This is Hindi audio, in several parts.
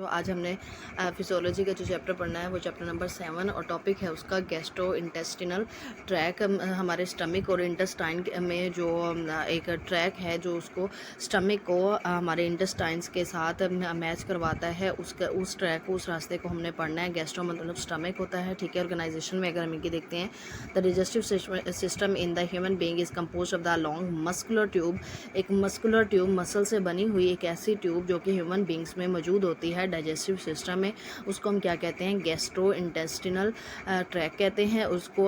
जो आज हमने फिजियोलॉजी का जो चैप्टर पढ़ना है वो चैप्टर नंबर 7 और टॉपिक है उसका गैस्ट्रो इंटेस्टिनल ट्रैक। हमारे स्टमक और इंटेस्टाइन में जो एक ट्रैक है जो उसको स्टमक को हमारे इंटेस्टाइन्स के साथ मैच करवाता है, उस ट्रैक को, उस रास्ते को हमने पढ़ना है। गैस्ट्रो मतलब स्टमक होता है, ठीक है। ऑर्गेनाइजेशन में अगर हम इनकी देखते हैं, the digestive system in the human being is compose of the long muscular tube. एक मस्कुलर ट्यूब, मसल से बनी हुई एक ऐसी ट्यूब जो कि ह्यूमन बींग्स में मौजूद होती है डाइजेस्टिव सिस्टम में, उसको हम क्या कहते हैं? गैस्ट्रो इंटेस्टिनल ट्रैक कहते हैं। उसको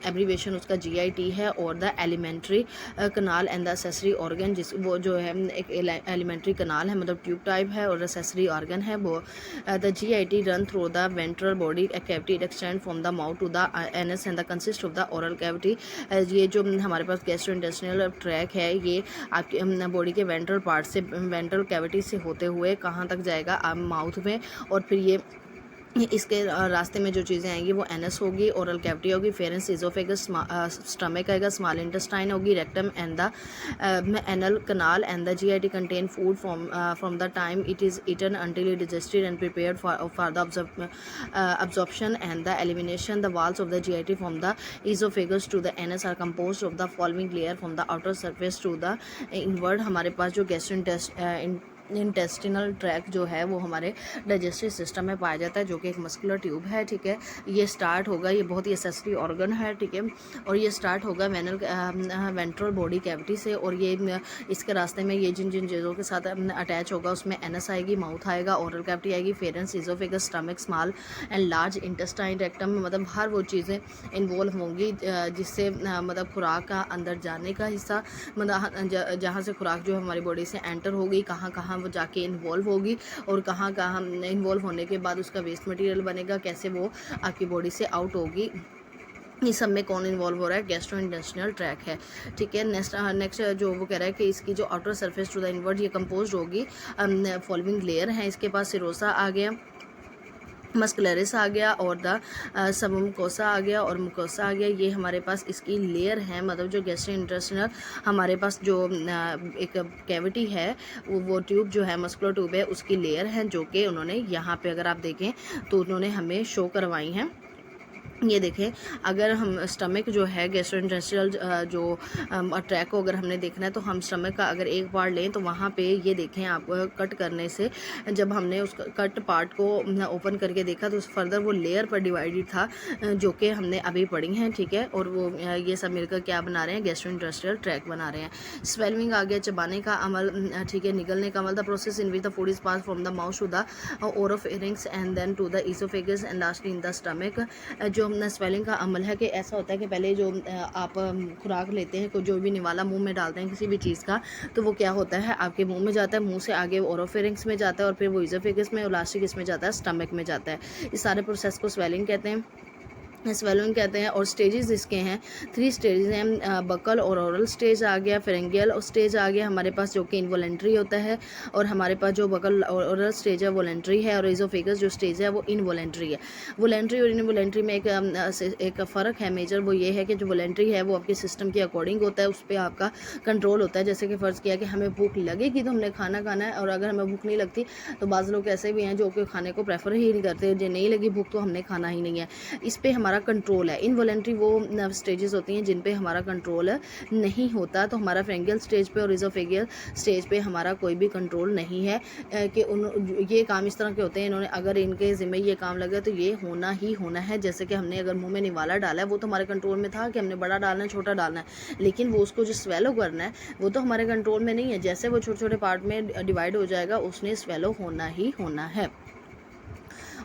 एब्रीवेशन उसका GIT है। और the elementary kanal and the accessory organ, जिस वो जो है एक एलिमेंट्री कनाल है, मतलब ट्यूब टाइप है, और एसेसरी ऑर्गन है वो। The GIT run through the ventral body cavity, it extend from the mouth to the anus and the consist of the oral cavity. ये जो हमारे पास गैस्ट्रो इंटेस्टिनल ट्रैक है ये आपके बॉडी के वेंट्रल पार्ट से, वेंट्रल कैविटी से होते हुए कहाँ तक जाएगा? माउथ में। और फिर ये इसके रास्ते में जो चीज़ें आएंगी वो एनस होगी, ओरल कैविटी होगी, फेरेंस, इजोफेगस, स्टमक आएगा, स्मॉल इंटेस्टाइन होगी, rectum and the anal canal and the GIT contain food from the time it is eaten until it digested and prepared for the absorption and the elimination. The walls of the GIT from the esophagus to the anus are composed of the following layer from the outer surface to the inward. हमारे पास जो इंटेस्टिनल ट्रैक जो है वो हमारे डाइजेस्टिव सिस्टम में पाया जाता है, जो कि एक मस्कुलर ट्यूब है, ठीक है। ये स्टार्ट होगा, ये बहुत ही एसेसरी ऑर्गन है, ठीक है। और ये स्टार्ट होगा वेंट्रल बॉडी कैविटी से, और ये इसके रास्ते में ये जिन जिन चीज़ों के साथ अटैच होगा उसमें एनस आएगी, माउथ आएगा, ओरल कैविटी आएगी, pharynx, oesophagus, stomach, small and large intestine, rectum, मतलब हर वो चीज़ें इन्वॉल्व होंगी जिससे मतलब खुराक का अंदर जाने का हिस्सा, मतलब जहाँ से खुराक जो हमारी बॉडी से एंटर होगी, कहाँ कहाँ वो जाके इन्वॉल्व होगी, और कहाँ कहाँ इन्वॉल्व होने के बाद उसका वेस्ट मटेरियल बनेगा, कैसे वो आपकी बॉडी से आउट होगी। इस सब में कौन इन्वॉल्व हो रहा है? गैस्ट्रो इंटेस्टिनल ट्रैक है, ठीक है। नेक्स्ट जो वो कह रहा है कि इसकी जो outer surface to the inward ये कंपोज होगी फॉलोइंग लेयर है। इसके पास सिरोसा आ गया, मस्कुलरिस आ गया, और द सबमुकोसा आ गया, और मुकोसा आ गया। ये हमारे पास इसकी लेयर है, मतलब जो गैस्ट्रो इंटेस्टिनल हमारे पास जो एक कैविटी है वो ट्यूब जो है मस्कुलर ट्यूब है, उसकी लेयर है, जो कि उन्होंने यहाँ पे अगर आप देखें तो उन्होंने हमें शो करवाई हैं। ये देखें, अगर हम स्टमक जो है गैस्ट्रोइंटेस्टिनल जो ट्रैक को अगर हमने देखना है तो हम स्टमक का अगर एक पार्ट लें तो वहाँ पे ये देखें आप, कट करने से जब हमने उस कट पार्ट को ओपन करके देखा तो फर्दर वो लेयर पर डिवाइडेड था, जो कि हमने अभी पढ़ी हैं, ठीक है। और वो ये सब मिलकर क्या बना रहे हैं? गैस्ट्रोइंटेस्टिनल ट्रैक बना रहे हैं। स्वेलिंग आ गया, चबाने का अमल, ठीक है, निगलने का अमल, the process in which the food is pass from the mouth to the oropharynx and then to the oesophagus and lastly in the stomach. जो स्वेलिंग का अमल है कि ऐसा होता है कि पहले जो आप खुराक लेते हैं, कोई जो भी निवाला मुंह में डालते हैं किसी भी चीज़ का, तो वो क्या होता है? आपके मुंह में जाता है, मुंह से आगे ओरोफेरिंक्स में जाता है, और फिर वो इजोफेगस में, और लास्टिक इसमें जाता है, स्टमक में जाता है। इस सारे प्रोसेस को स्वेलिंग कहते हैं, स्वेलिंग कहते हैं। और स्टेजेस इसके हैं, 3 स्टेजेस हैं, बकल और ओरल स्टेज आ गया, फेरेंगियल स्टेज आ गया हमारे पास, जो कि इनवॉलेंट्री होता है, और हमारे पास जो बकल और ओरल स्टेज है वॉलेंट्री है, और इजोफेगस जो स्टेज है वो इनवॉलेंट्री है। वॉलेंट्री और इनवॉलेंट्री में एक फ़र्क है मेजर, वो ये है कि जो वॉलेंट्री है वो आपके सिस्टम के अकॉर्डिंग होता है, उस पर आपका कंट्रोल होता है। जैसे कि फ़र्ज़ किया कि हमें भूख लगेगी तो हमने खाना खाना है, और अगर हमें भूख नहीं लगती तो बाज़ लोग ऐसे भी हैं जो कि खाने को प्रेफर ही नहीं करते, जो नहीं लगी भूख तो हमने खाना ही नहीं है। इस पर हमारा कंट्रोल है। इनवॉलेंट्री वो स्टेजेस होती हैं जिन पे हमारा कंट्रोल नहीं होता, तो हमारा फेरेंगियल स्टेज पे और इजोफेगियल स्टेज पे हमारा कोई भी कंट्रोल नहीं है कि ये काम इस तरह के होते हैं, इन्होंने अगर इनके ज़िम्मे ये काम लगे तो ये होना ही होना है। जैसे कि हमने अगर मुंह में निवाला डाला है, वो तो हमारे कंट्रोल में था कि हमने बड़ा डालना है, छोटा डालना है, लेकिन वो उसको जो स्वेलो करना है वो तो हमारे कंट्रोल में नहीं है। जैसे वो छोटे छोटे पार्ट में डिवाइड हो जाएगा, उसने स्वेलो होना ही होना है।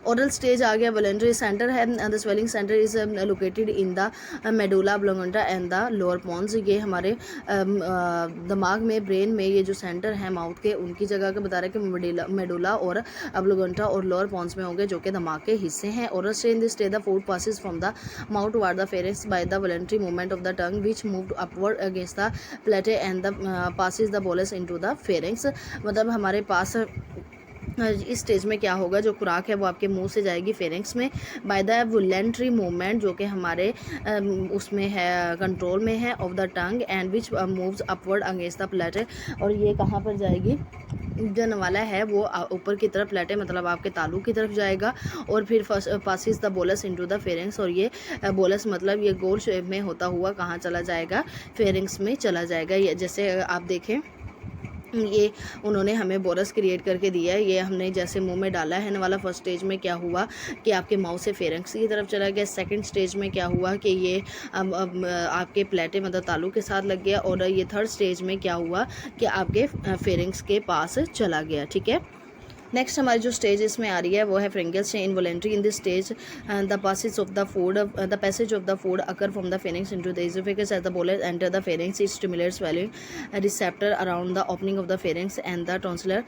ओरल स्टेज आ गया, वॉलेंट्री सेंटर है, the swallowing centre is located in the medulla oblongata and the lower pons. ये हमारे दिमाग में, ब्रेन में ये जो सेंटर है माउथ के, उनकी जगह के बता रहे हैं कि मेडुला और ऑब्लोंगेटा और लोअर पोन्स में होंगे, जो कि दिमाग के हिस्से हैं। Oral stage in this stage the food passes from the mouth toward the pharynx by the voluntary movement of the tongue which moved upward against the palate and the passes the bolus into the pharynx. मतलब हमारे पास इस स्टेज में क्या होगा, जो खुराक है वो आपके मुंह से जाएगी फेरेंक्स में बाय द वॉलेंट्री मूवमेंट, जो कि हमारे उसमें है, कंट्रोल में है, of the tongue and which moves upward against the प्लेटे। और ये कहाँ पर जाएगी? जो नवाला है वो ऊपर की तरफ लेटे, मतलब आपके तालू की तरफ जाएगा, और फिर passes the bolus into the pharynx, और ये बोलस मतलब ये गोल शेप में होता हुआ कहाँ चला जाएगा, फेरिंग्स में चला जाएगा। ये जैसे आप देखें, ये उन्होंने हमें बोरस क्रिएट करके दिया है, ये हमने जैसे मुंह में डाला है ना वाला। फर्स्ट स्टेज में क्या हुआ कि आपके माउथ से फेरिंग्स की तरफ चला गया। सेकंड स्टेज में क्या हुआ कि ये अब आपके प्लेटे मतलब तालू के साथ लग गया, और ये थर्ड स्टेज में क्या हुआ कि आपके फेरिंग्स के पास चला गया। ठीक है, नेक्स्ट हमारी जो स्टेज इसमें आ रही है वो है pharyngeal stage. Involuntary in this stage the passage of the food occur from the pharynx into the oesophagus as the bolus enter the pharynx. It stimulates swallowing receptor around the opening of the pharynx and the tonsillar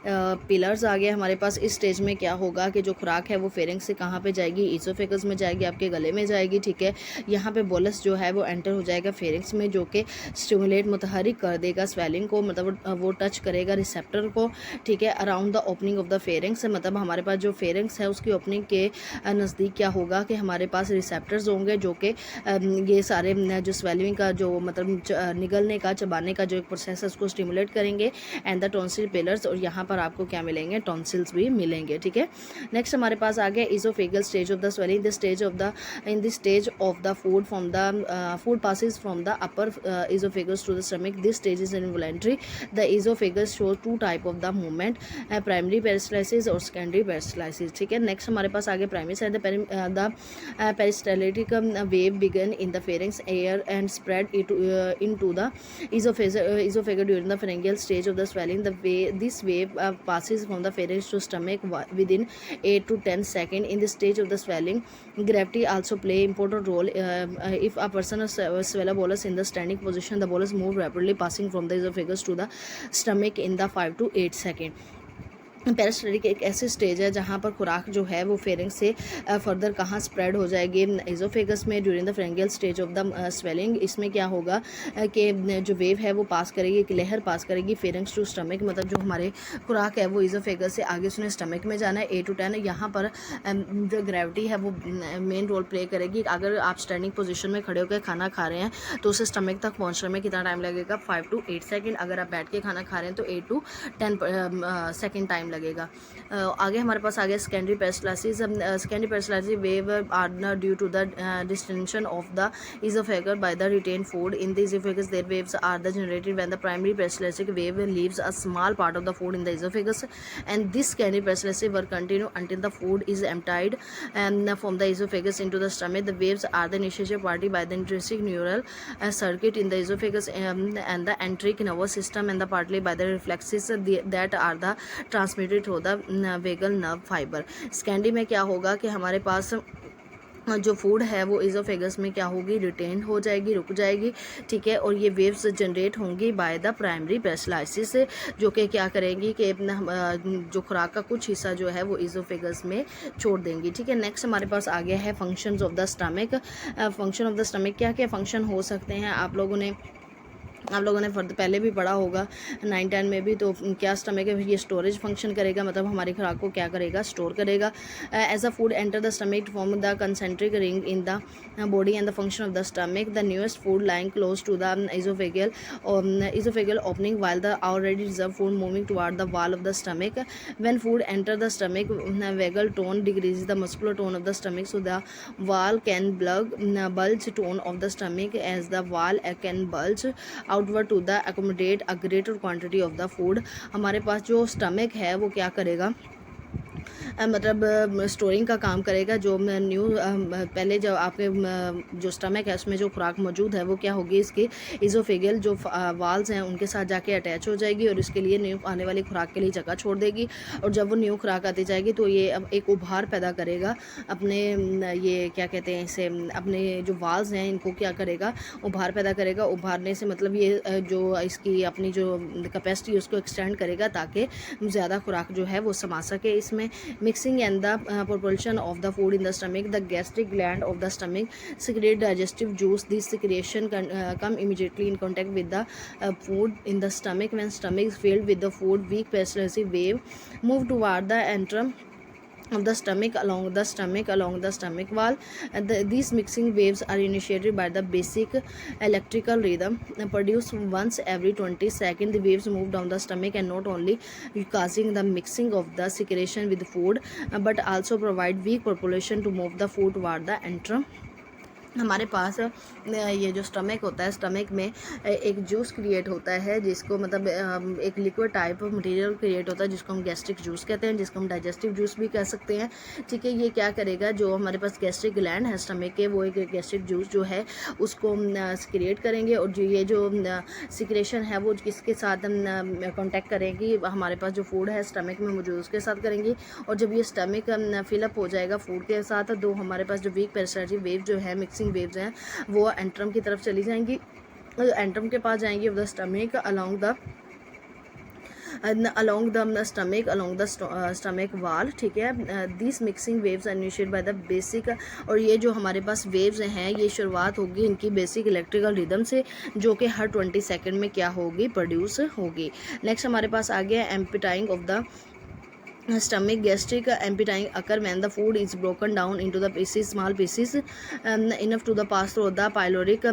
pillars आ गए हमारे पास। इस स्टेज में क्या होगा कि जो खुराक है वो फेरिंग्स से कहाँ पे जाएगी, ईसोफेगस में जाएगी, आपके गले में जाएगी। ठीक है, यहाँ पे बोलस जो है वो एंटर हो जाएगा फेरिंग्स में, जो कि स्टिमुलेट मुतहरिक कर देगा स्वेलिंग को, मतलब वो टच करेगा रिसेप्टर को। ठीक है, around the opening of the pharynx, मतलब हमारे पास जो फेरिंग्स है उसकी ओपनिंग के नज़दीक क्या होगा कि हमारे पास रिसेप्टर्स होंगे, जो कि ये सारे जो स्वेलिंग का जो मतलब निगलने का चबाने का जो एक प्रोसेस है उसको स्टिमुलेट करेंगे। एंड द टॉन्सिल पिलर्स, और यहाँ पर आपको क्या मिलेंगे, टॉन्सिल्स भी मिलेंगे। ठीक है, नेक्स्ट हमारे पास आ गया oesophageal stage of the swallowing. In this stage of the food from the food passes from the upper oesophagus to the stomach. This stage is involuntary. The oesophagus show two type of the movement, primary peristalsis और सेकेंडरी पेरिस्टालिसिस। ठीक है, नेक्स्ट हमारे पास आगे primary side the peristaltic wave begin in the pharynx air and spread into the esophagus during the pharyngeal stage of the swelling. This wave passes from the pharynx to stomach within 8 to 10 seconds. In this stage of the swelling, gravity also play important role. If a person swallow bolus in the standing position, the bolus move rapidly, passing from the esophagus to the stomach in the 5 to 8 seconds. पेरिस्टालिटिक एक ऐसी स्टेज है जहाँ पर खुराक जो है वो फेरिंग से फर्दर कहाँ स्प्रेड हो जाएगी, एजोफेगस में during the pharyngeal stage of the swallowing. इसमें क्या होगा कि जो वेव है वो पास करेगी, एक लहर पास करेगी फेरिंग्स टू स्टमक, मतलब जो हमारे खुराक है वो एजोफेगस से आगे उसने स्टमक में जाना है 8 to 10। यहाँ पर जो ग्रेविटी है वो मेन रोल प्ले करेगी। अगर आप स्टैंडिंग पोजिशन में खड़े होकर खाना खा रहे हैं तो उसे स्टमक तक पहुँचने में कितना टाइम लगेगा, 5 to 8 सेकेंड। अगर आप बैठ के खाना खा रहे हैं तो 8 to 10 सेकेंड टाइम लगेगा। आगे हमारे पास आ गया secondary peristalsis. Secondary peristalsis wave are due to the distension of the esophagus by the retained food in the esophagus. Their waves are generated when the primary peristaltic wave leaves a small part of the food in the esophagus, and this secondary peristaltic will continue until the food is emptied from the esophagus into the stomach. The waves are the initiated partly by the intrinsic neural circuit in the esophagus and the enteric nervous system, and the partly by the reflexes that are the transmitted through the vagal nerve fiber. Secondary में क्या होगा कि हमारे पास जो फूड है वो इजोफेगस में क्या होगी, रिटेन हो जाएगी, रुक जाएगी। ठीक है, और ये वेव्स जनरेट होंगी बाय द प्राइमरी पेरिस्टालिसिस, जो कि क्या करेंगी कि जो खुराक का कुछ हिस्सा जो है वो इजोफेगस में छोड़ देंगी। ठीक है, नेक्स्ट हमारे पास आ गया है functions of the stomach. Function of the stomach क्या क्या फंक्शन हो सकते हैं, आप लोगों ने पहले भी पढ़ा होगा 9-10 में भी। तो क्या स्टमक है, ये स्टोरेज फंक्शन करेगा, मतलब हमारी खुराक को क्या करेगा, स्टोर करेगा। As a food enter the stomach to form the concentric ring in the body and the function of the stomach. The newest food lying close to the esophageal opening while the already reserved food moving toward the wall of the stomach. When food enter the stomach, vagal tone decreases the muscular tone of the stomach, so the wall can bulge tone of the stomach as the wall can bulge outward to the accommodate a greater quantity of the food. हमारे पास जो स्टमक है वो क्या करेगा, मतलब स्टोरिंग का काम करेगा। जो पहले जब आपके जो स्टमक है उसमें जो खुराक मौजूद है वो क्या होगी, इसकी इजोफेगल जो वाल्स हैं उनके साथ जाके अटैच हो जाएगी और इसके लिए न्यू आने वाली खुराक के लिए जगह छोड़ देगी। और जब वो न्यू खुराक आती जाएगी तो ये अब एक उभार पैदा करेगा अपने, ये क्या कहते हैं इसे, अपने जो वाल्स हैं इनको क्या करेगा, उभार पैदा करेगा। उभारने से मतलब ये जो इसकी अपनी जो कैपेसिटी है उसको एक्सटेंड करेगा ताकि ज़्यादा खुराक जो है वो समा सके इसमें। Mixing and the propulsion of the food in the stomach. The gastric gland of the stomach secrete digestive juice. This secretion come immediately in contact with the food in the stomach. When stomach is filled with the food, weak peristaltic wave move toward the antrum of the stomach along the stomach wall. These mixing waves are initiated by the basic electrical rhythm produced once every 20 seconds. The waves move down the stomach and not only causing the mixing of the secretion with food but also provide weak propulsion to move the food toward the antrum. हमारे पास ये जो स्टमक होता है, स्टमक में एक जूस क्रिएट होता है जिसको मतलब एक liquid type of material create होता है जिसको हम गैस्ट्रिक जूस कहते हैं, जिसको हम डाइजेस्टिव जूस भी कह सकते हैं। ठीक है, ये क्या करेगा, जो हमारे पास गैस्ट्रिक ग्लैंड है स्टमक के, वो एक गैस्ट्रिक जूस जो है उसको क्रिएट करेंगे और जो ये जो सिक्रेशन है वो किसके साथ कॉन्टैक्ट करेंगी, हमारे पास जो फूड है स्टमक में मौजूद उसके साथ करेंगी। और जब ये स्टमक फिलअप हो जाएगा फूड के साथ तो हमारे पास जो वीक पेरिस्टाल्टिक वेव जो है, मिक्सिंग वेव्स हैं, वो एंट्रम की तरफ चली जाएंगी, एंट्रम के पास जाएंगी of the stomach along the stomach wall। ठीक है, this mixing waves are initiated by the basic, और ये जो हमारे पास वेव्स हैं ये शुरुआत होगी इनकी बेसिक इलेक्ट्रिकल रिदम से जो कि हर 20 सेकंड में क्या होगी, प्रोड्यूस होगी। नेक्स्ट हमारे पास आ गया emptying of the stomach। gastric emptying occur when the food is broken down into the pieces, small pieces enough to the pass through the pyloric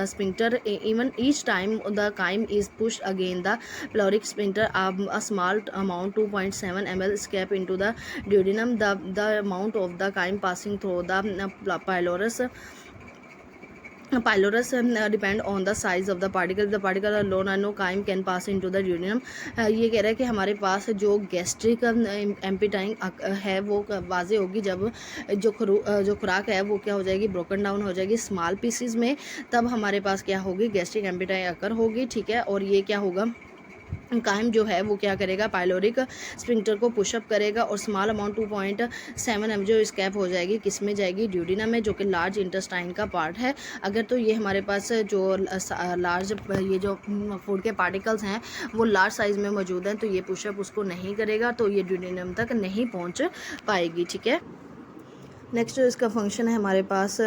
sphincter. Even each time the chyme is pushed against the pyloric sphincter, a small amount 2.7 ml escape into the duodenum. The amount of the chyme passing through the pylorus depend on the size of the particle. The particle alone no chyme can pass into the duodenum। ये कह रहा है कि हमारे पास जो गैस्ट्रिक एम्पिटाइंग है वो वाजे होगी जब जो खुराक है वो क्या हो जाएगी, ब्रोकन डाउन हो जाएगी स्मॉल पीसीज में, तब हमारे पास क्या होगी, गैस्ट्रिक एम्पिटाइंग अकर होगी। ठीक है, और ये क्या होगा, कायम जो है वो क्या करेगा, पाइलोरिक स्फिंक्टर को पुशअप करेगा और स्मॉल अमाउंट 2.7 ml जो स्कैप हो जाएगी किस में जाएगी, ड्यूडिनम में, जो कि लार्ज इंटेस्टाइन का पार्ट है। अगर तो ये हमारे पास जो लार्ज ये जो फूड के पार्टिकल्स हैं वो लार्ज साइज़ में मौजूद हैं तो ये पुशअप उसको नहीं करेगा, तो ये ड्यूडिनम तक नहीं पहुंच पाएगी। ठीक है, नेक्स्ट जो इसका फंक्शन है हमारे पास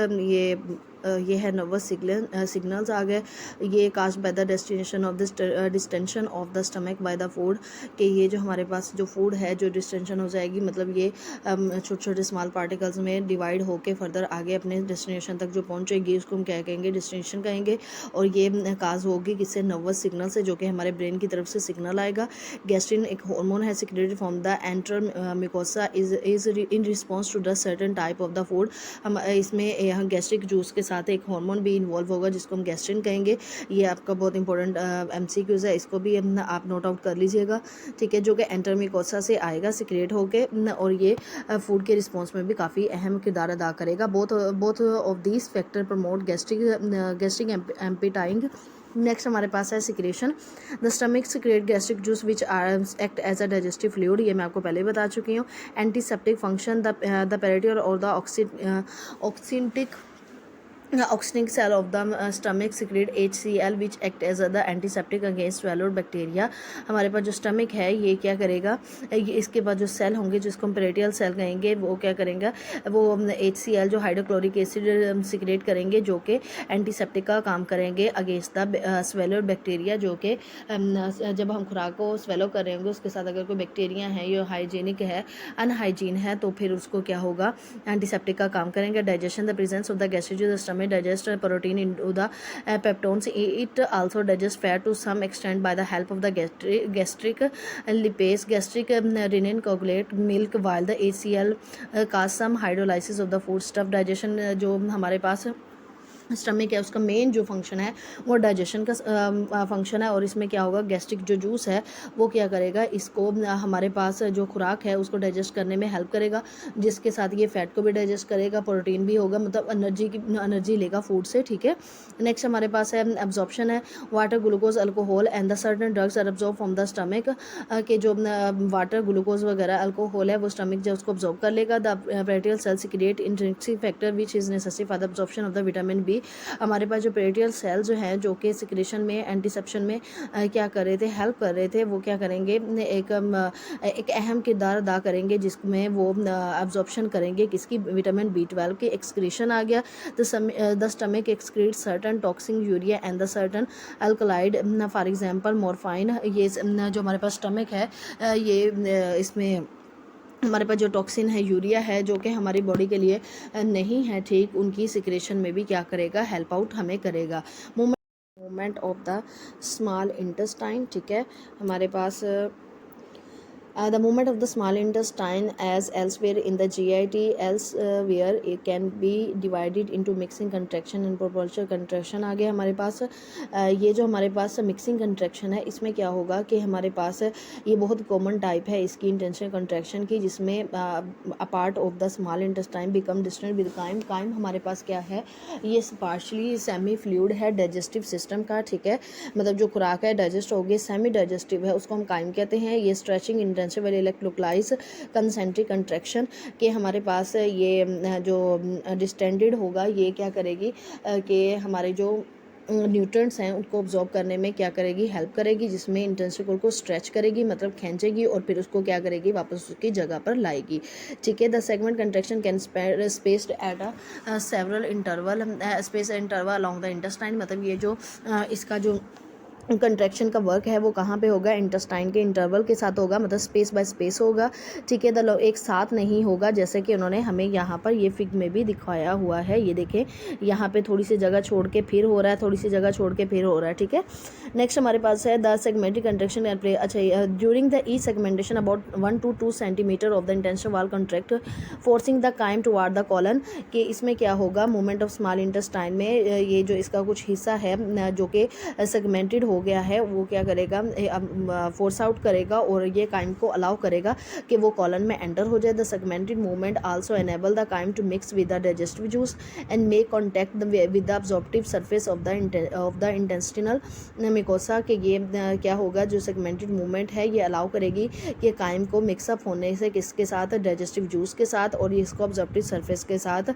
ये है नर्वस सिग्नल्स आ गए। ये caused by the destination of this distension of the stomach by the food, कि ये जो हमारे पास जो फूड है जो डिस्टेंशन हो जाएगी, मतलब ये छोटे छोटे स्मॉल पार्टिकल्स में डिवाइड होके फर्दर आगे अपने डेस्टिनेशन तक जो पहुंचेगी उसको हम क्या कहेंगे, डेस्टिनेशन कहेंगे। और ये काज होगी किससे, नर्वस सिग्नल से, जो कि हमारे ब्रेन की तरफ से सिग्नल आएगा। गैस्ट्रिन एक हार्मोन है secreted from the antral mucosa is in response to the certain type of the food. हम इसमें गैस्ट्रिक जूस के साथ एक हार्मोन भी इन्वॉल्व होगा जिसको हम गैस्ट्रिन कहेंगे। ये आपका बहुत इंपॉर्टेंट MCQs है, इसको भी आप नोट आउट कर लीजिएगा। ठीक है, जो कि एंटरमिकोसा से आएगा सिक्रेट होके और ये फूड के रिस्पॉन्स में भी काफ़ी अहम किरदार अदा करेगा। Both of these factor promote gastric emptying. Next हमारे पास है secretion. The stomach secrete gastric juice which act as a digestive fluid, ये मैं आपको पहले बता चुकी हूँ। एंटीसेप्टिक फंक्शन, द पेरिटोल और the oxytic cell of the stomach secrete HCl which act as the antiseptic against swallowed bacteria। हमारे पास जो स्टमक है ये क्या करेगा, ये इसके बाद जो सेल होंगे जिसको हम पेरिटल सेल कहेंगे वो क्या करेंगे, वो HCl जो हाइड्रोक्लोरिक एसिड सिक्रेट करेंगे जो कि एंटीसेप्टिक का काम करेंगे अगेंस्ट द स्वेलोड बैक्टीरिया, जो कि जब हम खुराक को स्वेलो करेंगे उसके साथ अगर कोई बैक्टीरिया है ये हाइजीनिक है, अनहाइजीन है, तो फिर उसको क्या होगा, एंटीसेप्टिक का काम करेंगे। Digestion, the presence of the gastric digest protein into the peptones. It also digests fat to some extent by the help of the gastric lipase. Gastric renin coagulate milk while the HCl cause some hydrolysis of the food stuff। digestion जो हमारे पास स्टमक है उसका मेन जो फंक्शन है वो डाइजेशन का फंक्शन है, और इसमें क्या होगा, गैस्ट्रिक जो जूस है वो क्या करेगा, इसको हमारे पास जो खुराक है उसको डाइजेस्ट करने में हेल्प करेगा, जिसके साथ ये फैट को भी डाइजेस्ट करेगा, प्रोटीन भी होगा, मतलब एनर्जी लेगा फूड से। ठीक है, नेक्स्ट हमारे पास है एब्जॉर्प्शन है। Water, glucose, alcohol and the certain drugs are absorb from the stomach, के जो वाटर, ग्लूकोज वगैरह अल्कोहल है वो स्टमक जो उसको ऑब्जॉर्ब कर लेगा। The parietal cell secrete intrinsic factor which is necessary for the absorption of the vitamin B. हमारे पास जो पेरिटल सेल जो हैं जो कि सिक्रेशन में, एंटीसेप्शन में क्या कर रहे थे, हेल्प कर रहे थे, वो क्या करेंगे, एक अहम किरदार अदा करेंगे जिसमें वो एब्जॉर्प्शन करेंगे किसकी, विटामिन B12 की। एक्सक्रीशन आ गया, the stomach excrete certain toxin urea and the certain alkaloid, for example morphine. ये जो हमारे पास स्टमक है ये इसमें हमारे पास जो टॉक्सिन है, यूरिया है, जो कि हमारी बॉडी के लिए नहीं है ठीक, उनकी सिक्रेशन में भी क्या करेगा, हेल्प आउट हमें करेगा। Movement of the small intestine, ठीक है, हमारे पास the movement of the small intestine as elsewhere in the GIT, elsewhere it can be divided into mixing contraction and propulsive contraction। आगे हमारे पास ये जो हमारे पास मिक्सिंग कंट्रैक्शन है, इसमें क्या होगा कि हमारे पास ये बहुत कॉमन टाइप है इसकी इंटेंशनल कंट्रैक्शन की, जिसमें a part of the small intestine become distant with chyme. Chyme हमारे पास क्या है, ये पार्शली सेमी फ्लूइड है डाइजेस्टिव सिस्टम का, ठीक है, मतलब जो खुराक है डाइजेस्ट होगी, सेमी डाइजेस्टिव है, उसको हम काइम कहते हैं। ये स्ट्रेचिंग इंटेंसिव इलेक्ट्रोक्लाइज कंसेंट्रिक कंट्रैक्शन के हमारे पास ये जो डिस्टेंडेड होगा, ये क्या करेगी कि हमारे जो न्यूट्रिएंट्स हैं उनको ऑब्जॉर्ब करने में क्या करेगी, हेल्प करेगी, जिसमें इंटेंसिकल को स्ट्रेच करेगी, मतलब खींचेगी, और फिर उसको क्या करेगी, वापस उसकी जगह पर लाएगी, ठीक है। The segment contraction can spaced at a several interval, space interval along the intestine, मतलब ये जो इसका जो कंट्रैक्शन का वर्क है वो कहाँ पे होगा, इंटेस्टाइन के इंटरवल के साथ होगा, मतलब स्पेस बाय स्पेस होगा, ठीक है। एक साथ नहीं होगा, जैसे कि उन्होंने हमें यहाँ पर ये फिग में भी दिखाया हुआ है, ये देखें यहाँ पे थोड़ी सी जगह छोड़ के फिर हो रहा है, थोड़ी सी जगह छोड़ के फिर हो रहा है, ठीक है। नेक्स्ट हमारे पास है the segmented contraction at play. अच्छा, during the uh segmentation about 1 to 2 centimetre of the intestine wall contract forcing the chyme toward the colon, कि इसमें क्या होगा, मूवमेंट ऑफ स्मॉल इंटेस्टाइन में ये जो इसका कुछ हिस्सा है जो कि सेगमेंटेड हो गया है, वो क्या करेगा, फोर्स आउट करेगा और ये काइम को अलाउ करेगा कि वो कॉलन में एंटर हो जाए। The segmented movement also enable the chyme to mix with the digestive juice and make contact with the absorptive surface of the intestinal mucosa, कि ये क्या होगा, जो सेगमेंटेड मूवमेंट है ये अलाउ करेगी कि काइम को मिक्सअप होने से किसके साथ, डाइजेस्टिव जूस के साथ, और इसको अब्जॉर्प्टिव सरफेस के साथ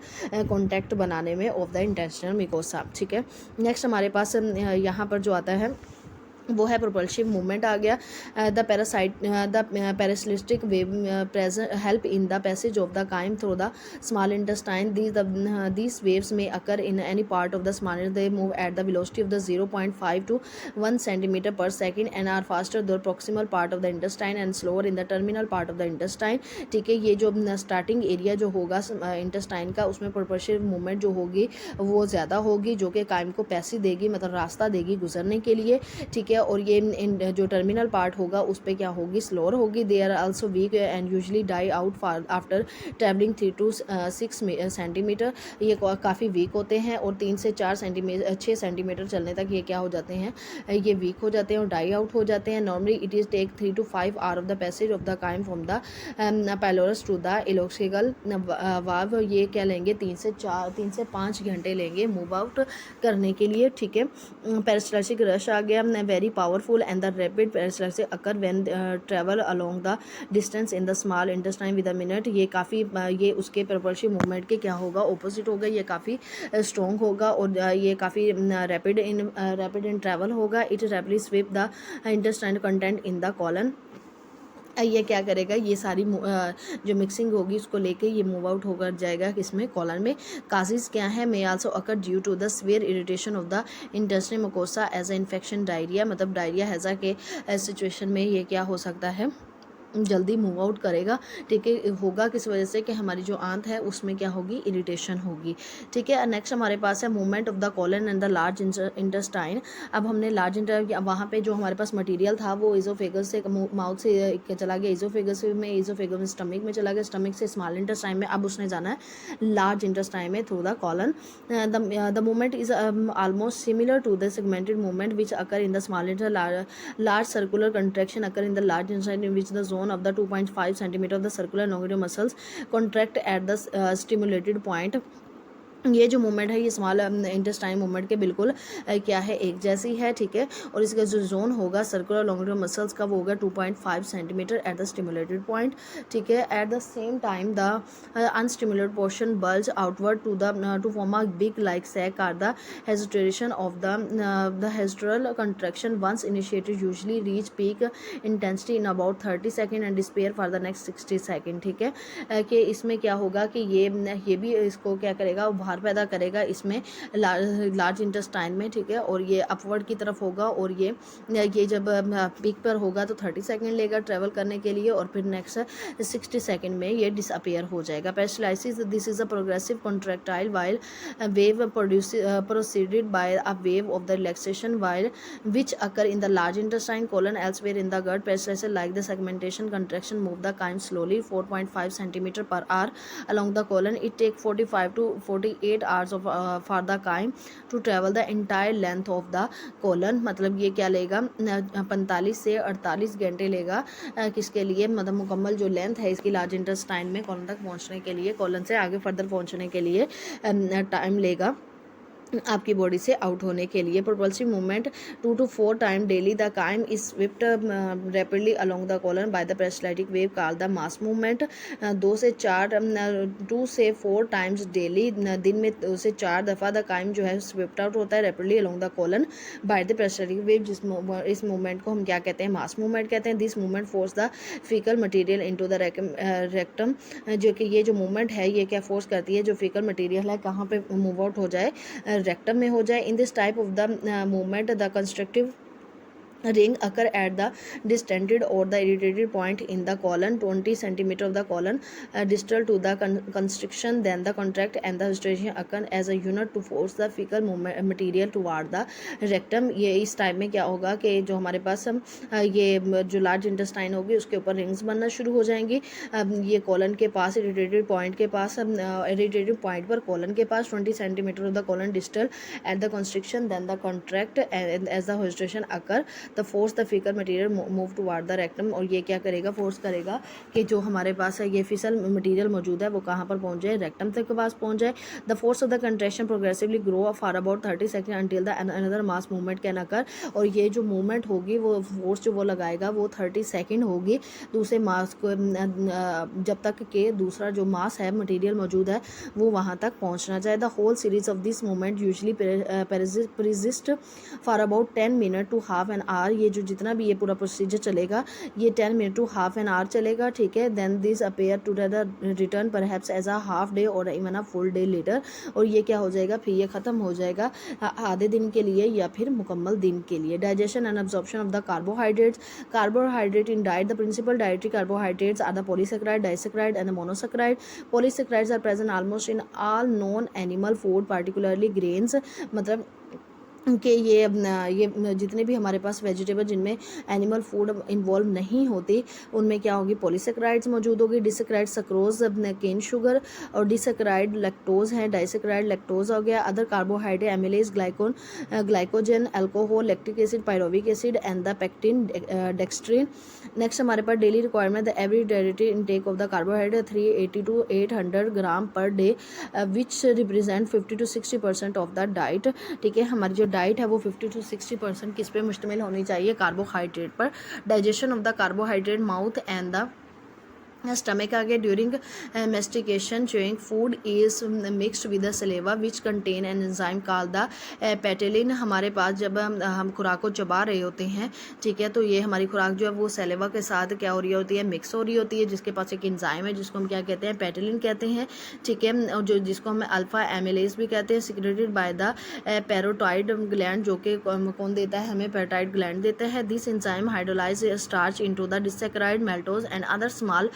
कॉन्टैक्ट बनाने में ऑफ द इंटेस्टिनल मिकोसा, ठीक है। नेक्स्ट हमारे पास यहाँ पर जो आता है वो है प्रोपल्सिव मूवमेंट आ गया। The peristaltic wave present help in the passage of the chyme through the small intestine. These waves may occur in any part of the small, they move at the velocity of the 0.5 to 1 centimetre per second and are faster the proximal part of the intestine and slower in the terminal part of the intestine, ठीक है। ये जो स्टार्टिंग एरिया जो होगा इंटेस्टाइन का, उसमें प्रोपल्सिव मूवमेंट जो होगी वो ज़्यादा होगी, जो कि काइम को पैसेज देगी, मतलब रास्ता देगी गुजरने के लिए, ठीक है। और ये जो टर्मिनल पार्ट होगा उस पर क्या होगी, स्लोअर होगी। They are also weak and usually die out after travelling 3 to 6 centimetre. ये काफ़ी वीक होते हैं और 3 से 6 सेंटीमीटर चलने तक ये क्या हो जाते हैं, ये वीक हो जाते हैं और डाई आउट हो जाते हैं। Normally it is take 3 to 5 hour of the passage of the chyme from the pylorus to the electrical valve. ये क्या लेंगे, 3 से 5 घंटे लेंगे मूव आउट करने के लिए, ठीक है। पेरिस्टाल्टिक रश आ गया, very powerful and the rapid peristalsis occur when travel along the distance in the small intestine with a minute। ये काफ़ी ये उसके propulsive मूवमेंट के क्या होगा, ऑपोजिट होगा, ये काफ़ी स्ट्रॉन्ग होगा और ये काफ़ी रैपिड इन ट्रैवल होगा। It rapidly sweep the intestine content in the colon. ये क्या करेगा, ये सारी जो मिक्सिंग होगी उसको लेके ये मूव आउट होकर जाएगा किसमें, कॉलन में। काजेज क्या है, may also occur due to the severe irritation of the intestine mucosa as a infection diarrhoea, मतलब डायरिया हैज़ा के सिचुएशन में ये क्या हो सकता है, जल्दी मूव आउट करेगा, ठीक है। होगा किस वजह से कि हमारी जो आंत है उसमें क्या होगी, इरिटेशन होगी, ठीक है। नेक्स्ट हमारे पास है movement of the colon and the large intestine. अब हमने लार्ज वहाँ पे जो हमारे पास मटेरियल था वो इजोफेगस से माउथ से चला गया इजोफेगस में स्टमक में चला गया, स्टमक से स्मॉल इंटेस्टाइन में, अब उसने जाना है लार्ज इंटेस्टाइन में through the colon. The movement is almost similar to the segmented movement which occur in the small intestine. Large circular contraction occur in the large intestine which the zone of the 2.5 centimeter of the circular longitudinal muscles contract at the stimulated point। ये जो मूवमेंट है ये स्मॉल इंटेस्टाइन मूवमेंट के बिल्कुल क्या है, एक जैसी है, ठीक है। और इसका जो जोन होगा सर्कुलर लॉन्गिट्यूडनल मसल्स का वो होगा 2.5 centimetre at the stimulated point, ठीक है। At the same time the unstimulated portion bulge outward to form a big like sac are the hesitation of the haustral contraction once initiated usually reach peak intensity in about 30 second and disappear for the next 60 second, ठीक है। कि इसमें क्या होगा कि ये भी इसको क्या करेगा, बाहर पैदा करेगा इसमें लार्ज इंटेस्टाइन में, ठीक है। और ये अपवर्ड की तरफ होगा और ये जब पीक पर होगा तो 30 सेकेंड लेगा ट्रैवल करने के लिए और फिर नेक्स्ट 60 सेकेंड में ये डिसअपियर हो जाएगा। Peristalsis, this is a progressive contractile while wave proceeded by a wave of the relaxation while which occur in the large intestine, colon, elsewhere in the gut. Peristalsis, like the segmentation contraction, move the chyme slowly 4.5 centimeter per hour along the colon. It takes 45 to 48 hours for the chyme to travel the entire length of the colon. मतलब ये क्या लेगा, 45 से 48 घंटे लेगा किसके लिए, मतलब मुकम्मल जो लेंथ है इसकी लार्ज इंटेस्टाइन में कॉलन तक पहुंचने के लिए, कॉलन से आगे फर्दर पहुंचने के लिए टाइम लेगा आपकी बॉडी से आउट होने के लिए। Propulsive movement 2 to 4 time daily, the chyme is swift rapidly along the colon by the peristaltic wave called the mass movement. 2 से 4 टाइम्स डेली, दिन में 2 से 4 दफ़ा द काइम जो है स्विफ्ट आउट होता है rapidly along the colon by the peristaltic wave. इस मूवमेंट को हम क्या कहते हैं, मास मूवमेंट कहते हैं। This movement force the faecal material into the rectum, जो कि ये जो मूवमेंट है ये क्या फोर्स करती है, जो फीकल मटीरियल है कहाँ पे मूव आउट हो जाए, रेक्टम में हो जाए। In this type of the movement the constructive ring occur at the distended or the irritated point in the colon 20 centimeter of the colon distal to the constriction, then the contract and the restoration occur as a unit to force the fecal material toward the rectum। ये इस टाइम में क्या होगा कि जो हमारे पास ये जो लार्ज इंटेस्टाइन होगी उसके ऊपर रिंग्स बनना शुरू हो जाएंगी। ये कॉलन के पास इरिटेटेड पॉइंट के पास, इरिटेटेड पॉइंट पर कॉलन के पास 20 centimetre of the colon distal at the constriction, then the contract as the haustration occur the force the faecal material move toward the rectum. और ये क्या करेगा, फोर्स करेगा कि जो हमारे पास है ये फिसल मटीरियल मौजूद है वो कहाँ पर पहुँच जाए, रेक्टम तक के पास पहुँच जाए। The force of the contraction progressively grow for about 30 second until the another mass movement can occur. और ये जो मूवमेंट होगी वो फोर्स जो वो लगाएगा वो 30 सेकेंड होगी दूसरे मास को, जब तक कि दूसरा जो मास है मटीरियल मौजूद है वो वहाँ तक पहुँचना चाहिए। The whole series of this movement usually persist for about 10 minute to half an hour. ये जो जितना भी ये पूरा प्रोसीजर चलेगा ये 10 minute to half an hour चलेगा, ठीक है। Then this appear to the return perhaps as a half day और even a full day later. और ये क्या हो जाएगा, फिर ये ख़त्म हो जाएगा आधे दिन के लिए या फिर मुकम्मल दिन के लिए। Digestion and absorption of the carbohydrates, carbohydrate in diet, the principal dietary carbohydrates are the polysaccharide, disaccharide and monosaccharide. Polysaccharides are present almost in all non animal food particularly grains, मतलब कि ये जितने भी हमारे पास वेजिटेबल जिनमें एनिमल फूड इन्वॉल्व नहीं होती उनमें क्या होगी, पॉलीसेकेराइड्स मौजूद होगी। डिसेकेराइड सक्रोज, केन शुगर, और डिसेकेराइड लैक्टोज है, डाइसेकेराइड लैक्टोज हो गया। Other carbohydrate amylase, glycogen, alcohol, lactic acid, pyruvic acid and the pectin, dextrin. Next हमारे पास daily requirement, the every dietary intake of the carbohydrate 380 to 800 gram per day which represent 50 to 60% of the diet, ठीक है। हमारी जो डाइट है वो 50 to 60% किस पे मुश्तमिल होनी चाहिए, कार्बोहाइड्रेट पर। Digestion of the carbohydrate mouth and the stomach आगे during mastication chewing food is mixed with the saliva which contain an enzyme called the ptyalin. हमारे पास जब हम खुराक को चबा रहे होते हैं, ठीक है, तो ये हमारी खुराक जो है वो सलेवा के साथ क्या हो रही होती है, मिक्स हो रही होती है, जिसके पास एक एंजाइम है जिसको हम क्या कहते हैं, पेटेलिन कहते हैं, ठीक है। और जो जिसको हम अल्फा एमिलेज भी कहते हैं, सिक्रेटेड बाय द पैरोटाइड ग्लैंड, जो कि कौन देता है हमें, पैरोटाइड ग्लैंड देता है। This enzyme hydrolyse starch into the disaccharide maltose and other small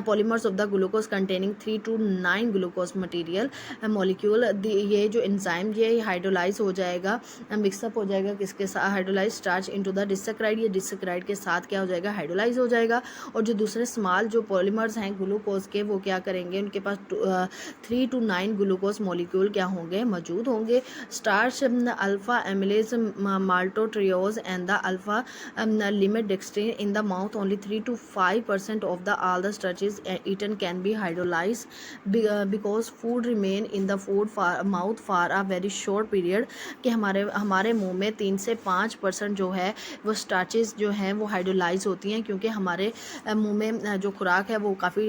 polymers of the glucose containing 3 to 9 glucose material molecule। ये जो एंजाइम ये हाइड्रोलाइज हो जाएगा, मिक्सअप हो जाएगा किसके साथ, हाइड्रोलाइज स्टार्च इनटू द डिसेकेराइड, ये डिसेकेराइड के साथ क्या हो जाएगा, हाइड्रोलाइज हो जाएगा। और जो दूसरे स्मॉल जो पॉलीमर्स हैं ग्लूकोज के वो क्या करेंगे, उनके पास 3 to 9 ग्लूकोज मॉलिक्यूल क्या होंगे, मौजूद होंगे। Starch, alpha amylase, maltotriose and the alpha limit dextrin in the mouth only 3 to 5% of the all the starches eaten can be hydrolyzed because food remain in the food mouth for a very short period। कि हमारे मुंह में 3 से 5% जो है वो स्टार्चेस जो हैं वो हाइड्रोलाइज होती हैं, क्योंकि हमारे मुंह में जो खुराक है वो काफ़ी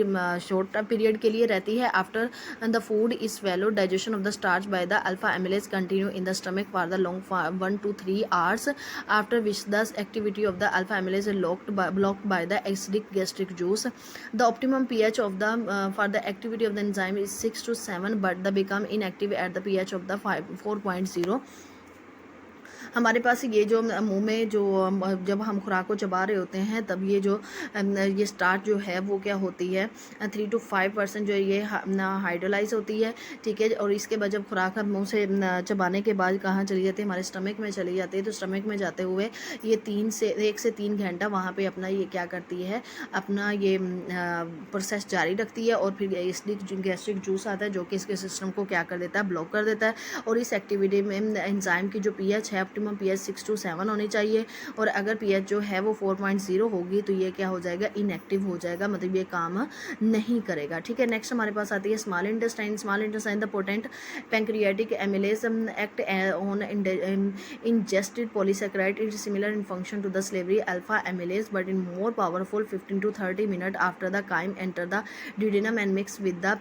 शॉर्ट पीरियड के लिए रहती है। After the food is swallowed, digestion of the starch by the alpha amylase continue in the stomach for the long 1 to 3 hours, after which the activity of the alpha amylase is blocked by the acidic gastric juice. The optimum pH of the for the activity of the enzyme is 6 to 7, but the become inactive at the pH of the 4.0. हमारे पास ये जो मुंह में जो जब हम खुराक को चबा रहे होते हैं तब ये जो ये स्टार्च जो है वो क्या होती है 3 to 5% जो है ये हाइड्रोलाइज होती है, ठीक है। और इसके बाद जब खुराक हम मुंह से चबाने के बाद कहाँ चली जाती है, हमारे स्टमक में चली जाती है। तो स्टमक में जाते हुए ये 1 से 3 घंटा वहाँ पे अपना ये क्या करती है, अपना ये प्रोसेस जारी रखती है। और फिर एसिडिक गैस्ट्रिक जूस आता है जो कि इसके सिस्टम को क्या कर देता है, ब्लॉक कर देता है। और इस एक्टिविटी में एंजाइम की जो पीएच है ऑप्टिमम पीएच 6 to 7 होनी चाहिए। और अगर पीएच जो है वो 4.0 होगी तो ये क्या हो जाएगा, इनएक्टिव हो जाएगा, मतलब ये काम नहीं करेगा, ठीक है। नेक्स्ट हमारे पास आती है small intestine. Small intestine the potent pancreatic amylase act on ingested polysaccharide. It is similar in function to the salivary alpha amylase but in more powerful 15 to 30 minutes after the chyme enter the duodenum and mix with the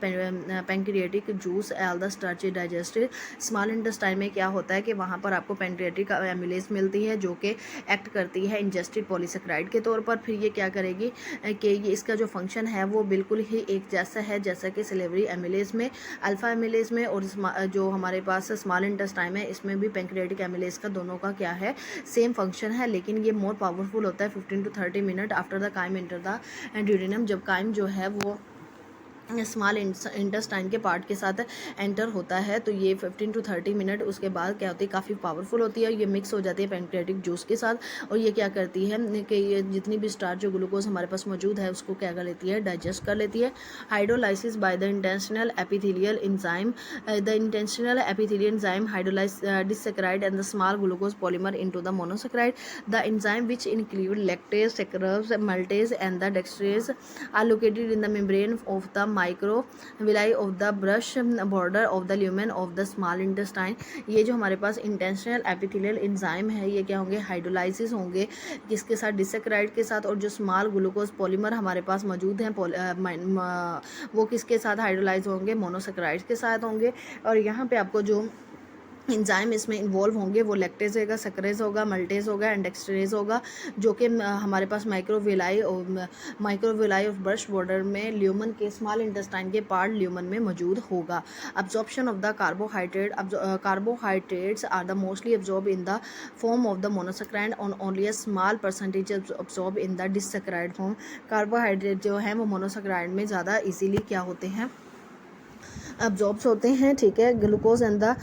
pancreatic juice all the starch is digested. Small intestine में क्या होता है कि वहाँ पर आपको पैंक्रियाटिक एमिलेज मिलती है जो कि एक्ट करती है इंजेस्टेड पॉलीसेक्राइड के तौर पर। फिर ये क्या करेगी कि ये इसका जो फंक्शन है वो बिल्कुल ही एक जैसा है जैसा कि सिलेवरी एमिलेज में, अल्फा एमिलेज में, और जो हमारे पास स्मॉल इंटेस्टाइन है इसमें भी पैंक्रियाटिक एमिलेज का दोनों का क्या है, सेम फंक्शन है। लेकिन ये मोर पावरफुल होता है 15 to 30 minute after the chyme enter the duodenum. जब काइम जो है वो स्मॉल इंटेस्टाइन के पार्ट के साथ एंटर होता है तो ये 15 to 30 मिनट उसके बाद क्या होती है, काफ़ी पावरफुल होती है। ये मिक्स हो जाती है पैंक्रियाटिक जूस के साथ और ये क्या करती है कि ये जितनी भी स्टार्च जो ग्लूकोज हमारे पास मौजूद है उसको क्या कर लेती है, डाइजेस्ट कर लेती है। Hydrolysis by the intestinal epithelial enzyme. The intestinal epithelial enzyme hydrolyse disaccharide and the small glucose polymer into the monosaccharide. The enzyme which include lactase, sucrase, maltase and the dextrinase are located in the membrane of the microvilli of the brush border of the lumen of the small intestine. ये जो हमारे पास इंटेंशनल एपिथेलियल एंजाइम है ये क्या होंगे, हाइड्रोलाइसिस होंगे किसके साथ, डिसैकराइड के साथ। और जो स्मॉल ग्लूकोज पॉलीमर हमारे पास मौजूद हैं वो किसके साथ हाइड्रोलाइज होंगे, मोनोसैकराइड्स के साथ होंगे। और यहाँ पे आपको जो एंजाइम इसमें इन्वॉल्व होंगे वो लैक्टेज होगा, सैकरेज होगा, मल्टेज होगा एंड डेक्सट्रेज होगा, जो कि हमारे पास माइक्रोविलाई ऑफ ब्रश बॉर्डर में ल्यूमन के स्मॉल इंटेस्टाइन के पार्ट ल्यूमन में मौजूद होगा। Absorption of the carbohydrates are the mostly absorb in the form of the monosaccharide on only a small percentage absorb in the disaccharide form. Carbohydrate जो है वो मोनोसैकराइड में ज़्यादा इजीली क्या होते हैं, अब्जॉर्ब्स होते हैं, ठीक है। Glucose and the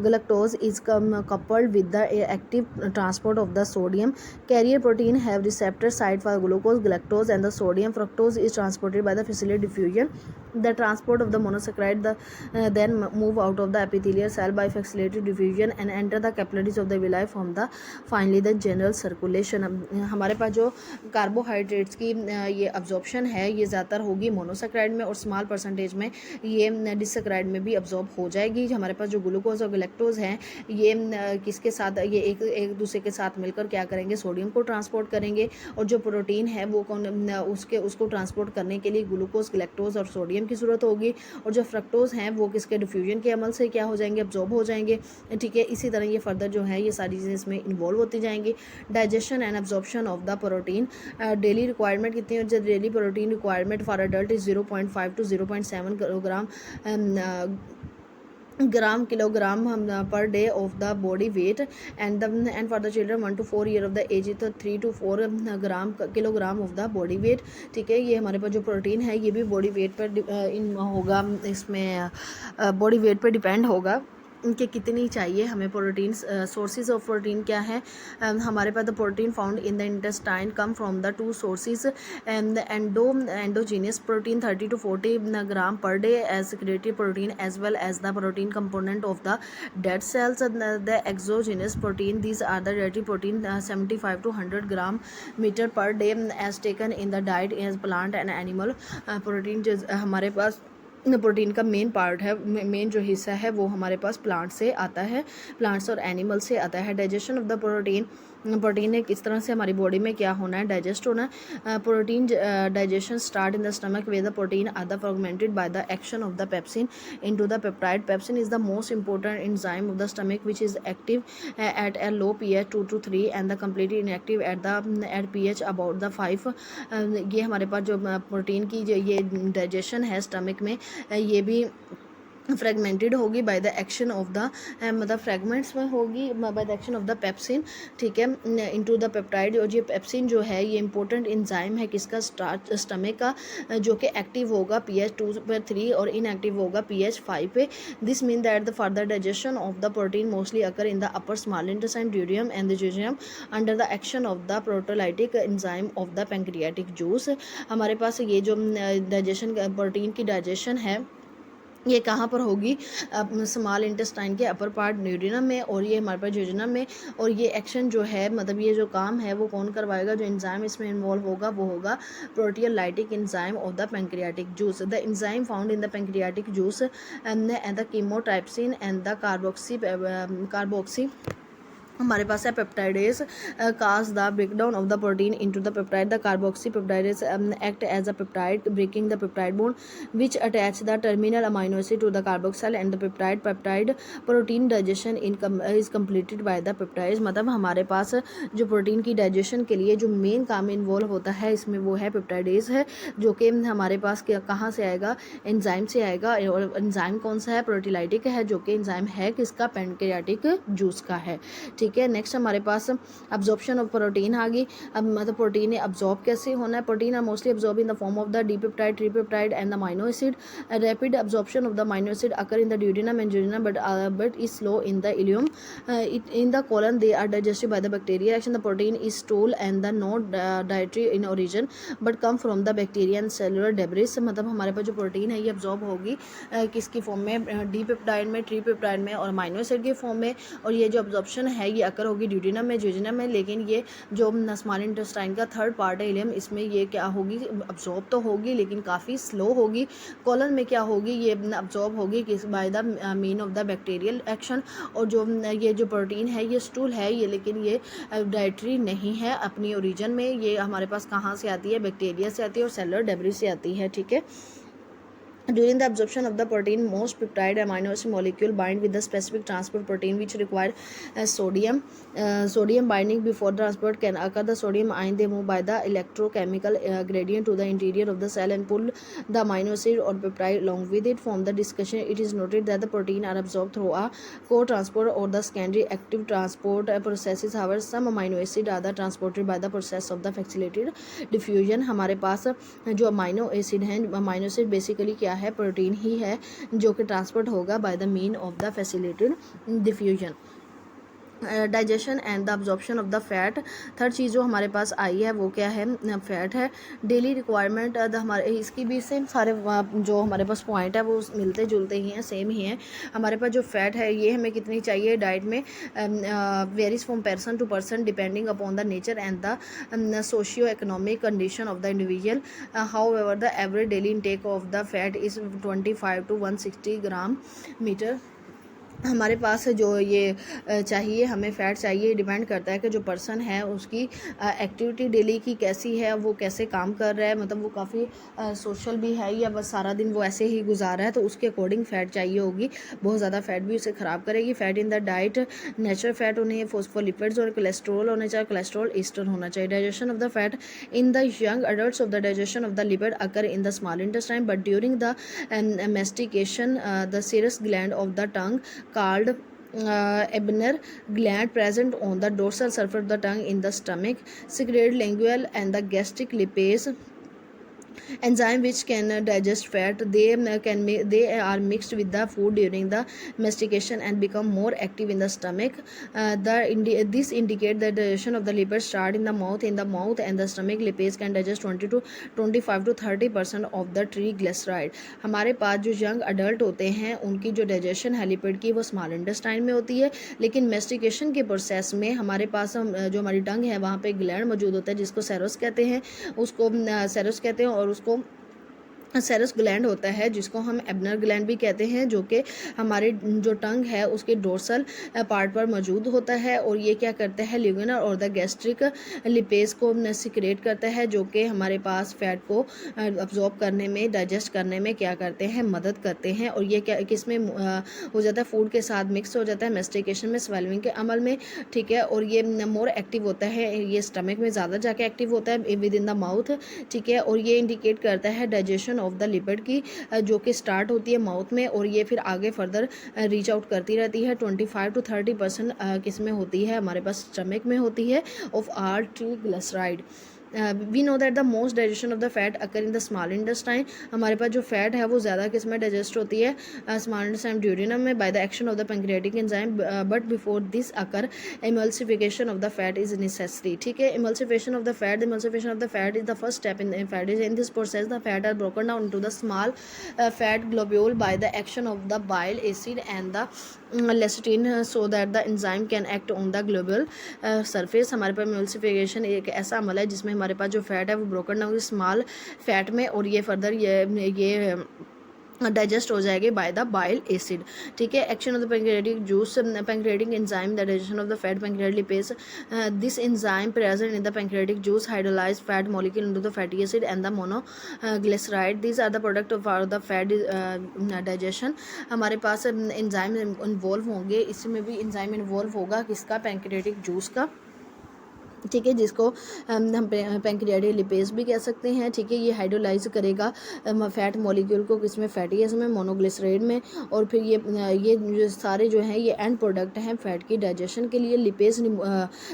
galactose is coupled with the active transport of the sodium. Carrier protein have receptor site for glucose, galactose and the sodium. Fructose is transported by the facility diffusion. The transport of the monosaccharide then move out of the epithelial cell by facilitated diffusion and enter the capillaries of the villi from the finally the general circulation. हमारे पास जो कार्बोहाइड्रेट्स की ये अब्जॉर्प्शन है ये ज़्यादातर होगी मोनोसैकराइड में और स्मॉल परसेंटेज में ये डिसैकराइड में भी अब्जॉर्ब हो जाएगी। हमारे पास जो ग्लूकोज और गैलेक्टोज हैं ये किसके साथ, ये एक दूसरे के साथ मिलकर क्या करेंगे, सोडियम को ट्रांसपोर्ट करेंगे। और जो प्रोटीन है वो उसको ट्रांसपोर्ट करने के लिए ग्लूकोज, गैलेक्टोज और सोडियम की ज़रूरत होगी। और जो फ्रक्टोज हैं वो किसके, डिफ्यूजन के अमल से क्या हो जाएंगे, अब्जॉर्ब हो जाएंगे, ठीक है। इसी तरह ये फर्दर जो है ये सारी चीज़ें इसमें इन्वॉल्व होती जाएंगी। Digestion and absorption of the protein. Daily requirement कितनी है, जो daily protein requirement for adult is 0.5 to 0.7 kilogram per day of the body weight and for the children 1 to 4 year of the age तो 3 to 4 kilogram of the body weight, ठीक है। ये हमारे पास जो प्रोटीन है ये भी बॉडी वेट पर होगा, इसमें बॉडी वेट पर डिपेंड होगा कि कितनी चाहिए हमें प्रोटीन। सोर्सेज ऑफ प्रोटीन क्या है, हमारे पास the protein found in the intestine come from the 2 sources and endogenous protein 30 to 40 gram per day as secretory protein as well as the protein component of the dead cells. The exogenous protein these are the dietary protein 75 to 100 gram meter per day as taken in the diet as plant and animal protein. जो हमारे पास प्रोटीन का मेन पार्ट है, मेन जो हिस्सा है वो हमारे पास प्लांट से आता है, प्लांट्स और एनिमल से आता है। Digestion of the protein protein ने किस तरह से हमारी बॉडी में क्या होना है, डाइजेस्ट होना है। Protein digestion start in the stomach where the protein are the fragmented by the action of the pepsin into the peptide. Pepsin is the most important enzyme of the stomach which is active at a low pH 2 to 3 and the completely inactive at pH about the 5. ये हमारे पास जो प्रोटीन की जो ये डाइजेशन है स्टमक में ये भी फ्रेगमेंटेड होगी bye the action of the मतलब फ्रेगमेंट्स में होगी bye the action of the pepsin, ठीक है, इनटू द पेप्टाइड। और ये पेप्सिन जो है ये इंपॉर्टेंट एंजाइम है किसका, स्टमक का, जो कि एक्टिव होगा pH 2 पर 3 और इनएक्टिव होगा pH 5 पे। This mean that the further digestion of the protein mostly occur in the upper small intestine duodenum and the jejunum under the action of the proteolytic enzyme of the pancreatic juice. हमारे पास ये जो डाइजेशन प्रोटीन की डाइजेशन है ये कहाँ पर होगी, स्मॉल इंटेस्टाइन के अपर पार्ट ड्यूडिनम में, और ये हमारे पास जेजुनम में। और ये एक्शन जो है मतलब ये जो काम है वो कौन करवाएगा, जो एंजाइम इसमें इन्वॉल्व होगा वो होगा proteolytic enzyme of the pancreatic juice. The enzyme found in the pancreatic juice and the chymotrypsin and the carboxy हमारे पास है peptidase cause the breakdown of the protein into the peptide. The carboxypeptidase act as a peptide breaking the peptide bond which attach the terminal amino acid to the carboxyl end the peptide protein digestion is completed by the peptides. मतलब हमारे पास जो प्रोटीन की डाइजेशन के लिए जो मेन काम इन्वॉल्व होता है इसमें वो है पेप्टाइडेज है, जो कि हमारे पास कहाँ से आएगा, एंजाइम से आएगा। और एंजाइम कौन सा है, प्रोटीलाइटिक है, जो कि एंजाइम है किसका, पैंक्रियाटिक जूस का है, ठीक है। नेक्स्ट हमारे पास अब्जॉर्प्शन ऑफ प्रोटीन आ गई। अब मतलब प्रोटीन अब्जॉर्ब कैसे होना है, protein are mostly absorb in the form of the dipeptide, tripeptide and the amino acid. Rapid absorption of the amino acid occur in the duodenum and jejunum but is slow in the ileum. In the colon they are digested by the bacteria action. The protein is stool and the not dietary in origin but come from the bacteria and cellular debris. मतलब हमारे पास जो प्रोटीन है ये अब्जॉर्ब होगी किसकी फॉर्म में, डीपेप्टाइड में, ट्रीपेप्टाइड में और अमाइनो एसिड के फॉर्म में। और ये जो अब्जॉर्प्शन है ये अकर होगी ड्यूडेनम में, जेजुनम में। लेकिन ये जो स्मॉल इंटेस्टाइन का थर्ड पार्ट है इलियम, इसमें ये क्या होगी, अब्जॉर्ब तो होगी लेकिन काफ़ी स्लो होगी। कॉलन में क्या होगी, ये अब्जॉर्ब होगी किस bye the mean of the bacterial action. और जो ये जो प्रोटीन है ये स्टूल है ये, लेकिन ये डाइटरी नहीं है अपनी ओरिजिन में। ये हमारे पास कहाँ से आती है, बैक्टीरिया से आती है और सेलुलर डेब्रिस से आती है, ठीक है। During the absorption of the protein, most peptide amino acid molecule bind with the specific transport protein which require sodium. Sodium binding before transport can occur. The sodium ion they move by the electrochemical gradient to the interior of the cell and pull the amino acid or peptide along with it. From the discussion, it is noted that the protein are absorbed through a co-transport or the secondary active transport processes. However, some amino acid are transported by the process of the facilitated diffusion. हमारे पास जो अमाइनो एसिड हैं, अमाइनो एसिड बेसिकली क्या है, प्रोटीन ही है जो कि ट्रांसपोर्ट होगा by the mean of the facilitated diffusion. Digestion and the absorption of the fat. Third चीज़ जो हमारे पास आई है वो क्या है, फैट है। डेली रिक्वायरमेंट हमारे इसकी भी सेम सारे जो हमारे पास पॉइंट है वो मिलते जुलते ही हैं, सेम ही हैं। हमारे पास जो फैट है ये हमें कितनी चाहिए डाइट में, varies from person to person depending upon the nature and the socio economic condition of the individual. However the average daily intake of the fat is 25 to 160 gram metre. हमारे पास जो ये चाहिए, हमें फ़ैट चाहिए, डिपेंड करता है कि जो पर्सन है उसकी एक्टिविटी डेली की कैसी है, वो कैसे काम कर रहा है, मतलब वो काफ़ी सोशल भी है या बस सारा दिन वो ऐसे ही गुजार रहा है, तो उसके अकॉर्डिंग फ़ैट चाहिए होगी। बहुत ज़्यादा फ़ैट भी उसे ख़राब करेगी। Fat in the diet, natural fat होने, फॉस्फोलिपिड्स और कोलेस्ट्रॉल होने चाहिए, कोलेस्ट्रॉल ईस्टर होना चाहिए। Digestion of the fat in the young adults of the digestion of the lipid occur in the small intestine but during the mastication the serous gland of the tongue called Ebner gland present on the dorsal surface of the tongue in the stomach secrete lingual and the gastric lipase enzyme which can digest fat. They are mixed with the food during the mastication and become more active in the stomach. This indicate that digestion of the lipids start in the mouth. In the mouth and the stomach, lipids can digest 25 to 30% of the triglyceride. हमारे पास जो यंग अडल्ट होते हैं उनकी जो डाइजेशन है लिपिड की वो स्मॉल इंटेस्टाइन में होती है, लेकिन मेस्टिकेशन के प्रोसेस में हमारे पास जो हमारी टंग है वहाँ पे ग्लैंड मौजूद होता है जिसको सेरोस कहते हैं, उसको सेरोस कहते हैं और उसको सेरस ग्लैंड होता है जिसको हम एबनर ग्लैंड भी कहते हैं, जो कि हमारे जो टंग है उसके डोर्सल पार्ट पर मौजूद होता है, और ये क्या करता है, लिग्यूनर और द गैस्ट्रिक लिपेज को सिक्रेट करता है, जो कि हमारे पास फैट को अब्जॉर्ब करने में, डाइजेस्ट करने में क्या करते हैं, मदद करते हैं। और ये क्या किस में हो जाता है, फूड के साथ मिक्स हो जाता है मेस्टिकेशन में, स्वेलविंग के अमल में, ठीक है। और ये मोर एक्टिव होता है, ये स्टमक में ज़्यादा जाके एक्टिव होता है विद इन द माउथ, ठीक है। और ये इंडिकेट करता है डाइजेशन ऑफ द लिपिड की, जो कि स्टार्ट होती है माउथ में और ये फिर आगे फर्दर रीच आउट करती रहती है। 25 to 30% किस में होती है, हमारे पास स्टमक में होती है, of are triglyceride. We know that the most digestion of the fat occur in the small intestine. हमारे पास जो फैट है वो ज़्यादा किस में डाइजेस्ट होती है, स्मॉल इंटेस्टाइन ड्यूरिनम में, by the action of the pancreatic enzyme, but before this occur emulsification of the fat is necessary, ठीक है। Emulsification of the fat is the first step in fat is in this process the fat are broken down to the small fat globule by the action of the bile acid and the lecithin, so that the enzyme can act on the global surface. हमारे पास एमल्सिफिकेशन एक ऐसा अमल है जिसमें हमारे पास जो फैट है वो ब्रोकन डाउन स्मॉल फैट में, और ये फर्दर ये डाइजेस्ट हो जाएगी बाय द बाइल एसिड, ठीक है। Action of the pancreatic juice, pancreatic enzyme, the digestion of the fat pancreatic lipase, this enzyme present in the pancreatic juice hydrolyse fat molecule into the fatty acid and the monoglyceride, these are the product of the fat digestion. हमारे पास एंजाइम इन्वॉल्व होंगे, इसमें भी एंजाइम इन्वॉल्व होगा किसका, पैंक्रियाटिक जूस का, ठीक है, जिसको हम पैंक्रियाटिक लिपेज भी कह सकते हैं, ठीक है। ये हाइड्रोलाइज करेगा फैट मॉलिक्यूल को किसमें, फैटी एसिड में, मोनोग्लिसराइड में, और फिर ये जो सारे जो हैं ये एंड प्रोडक्ट हैं फैट की डाइजेशन के लिए। Lipase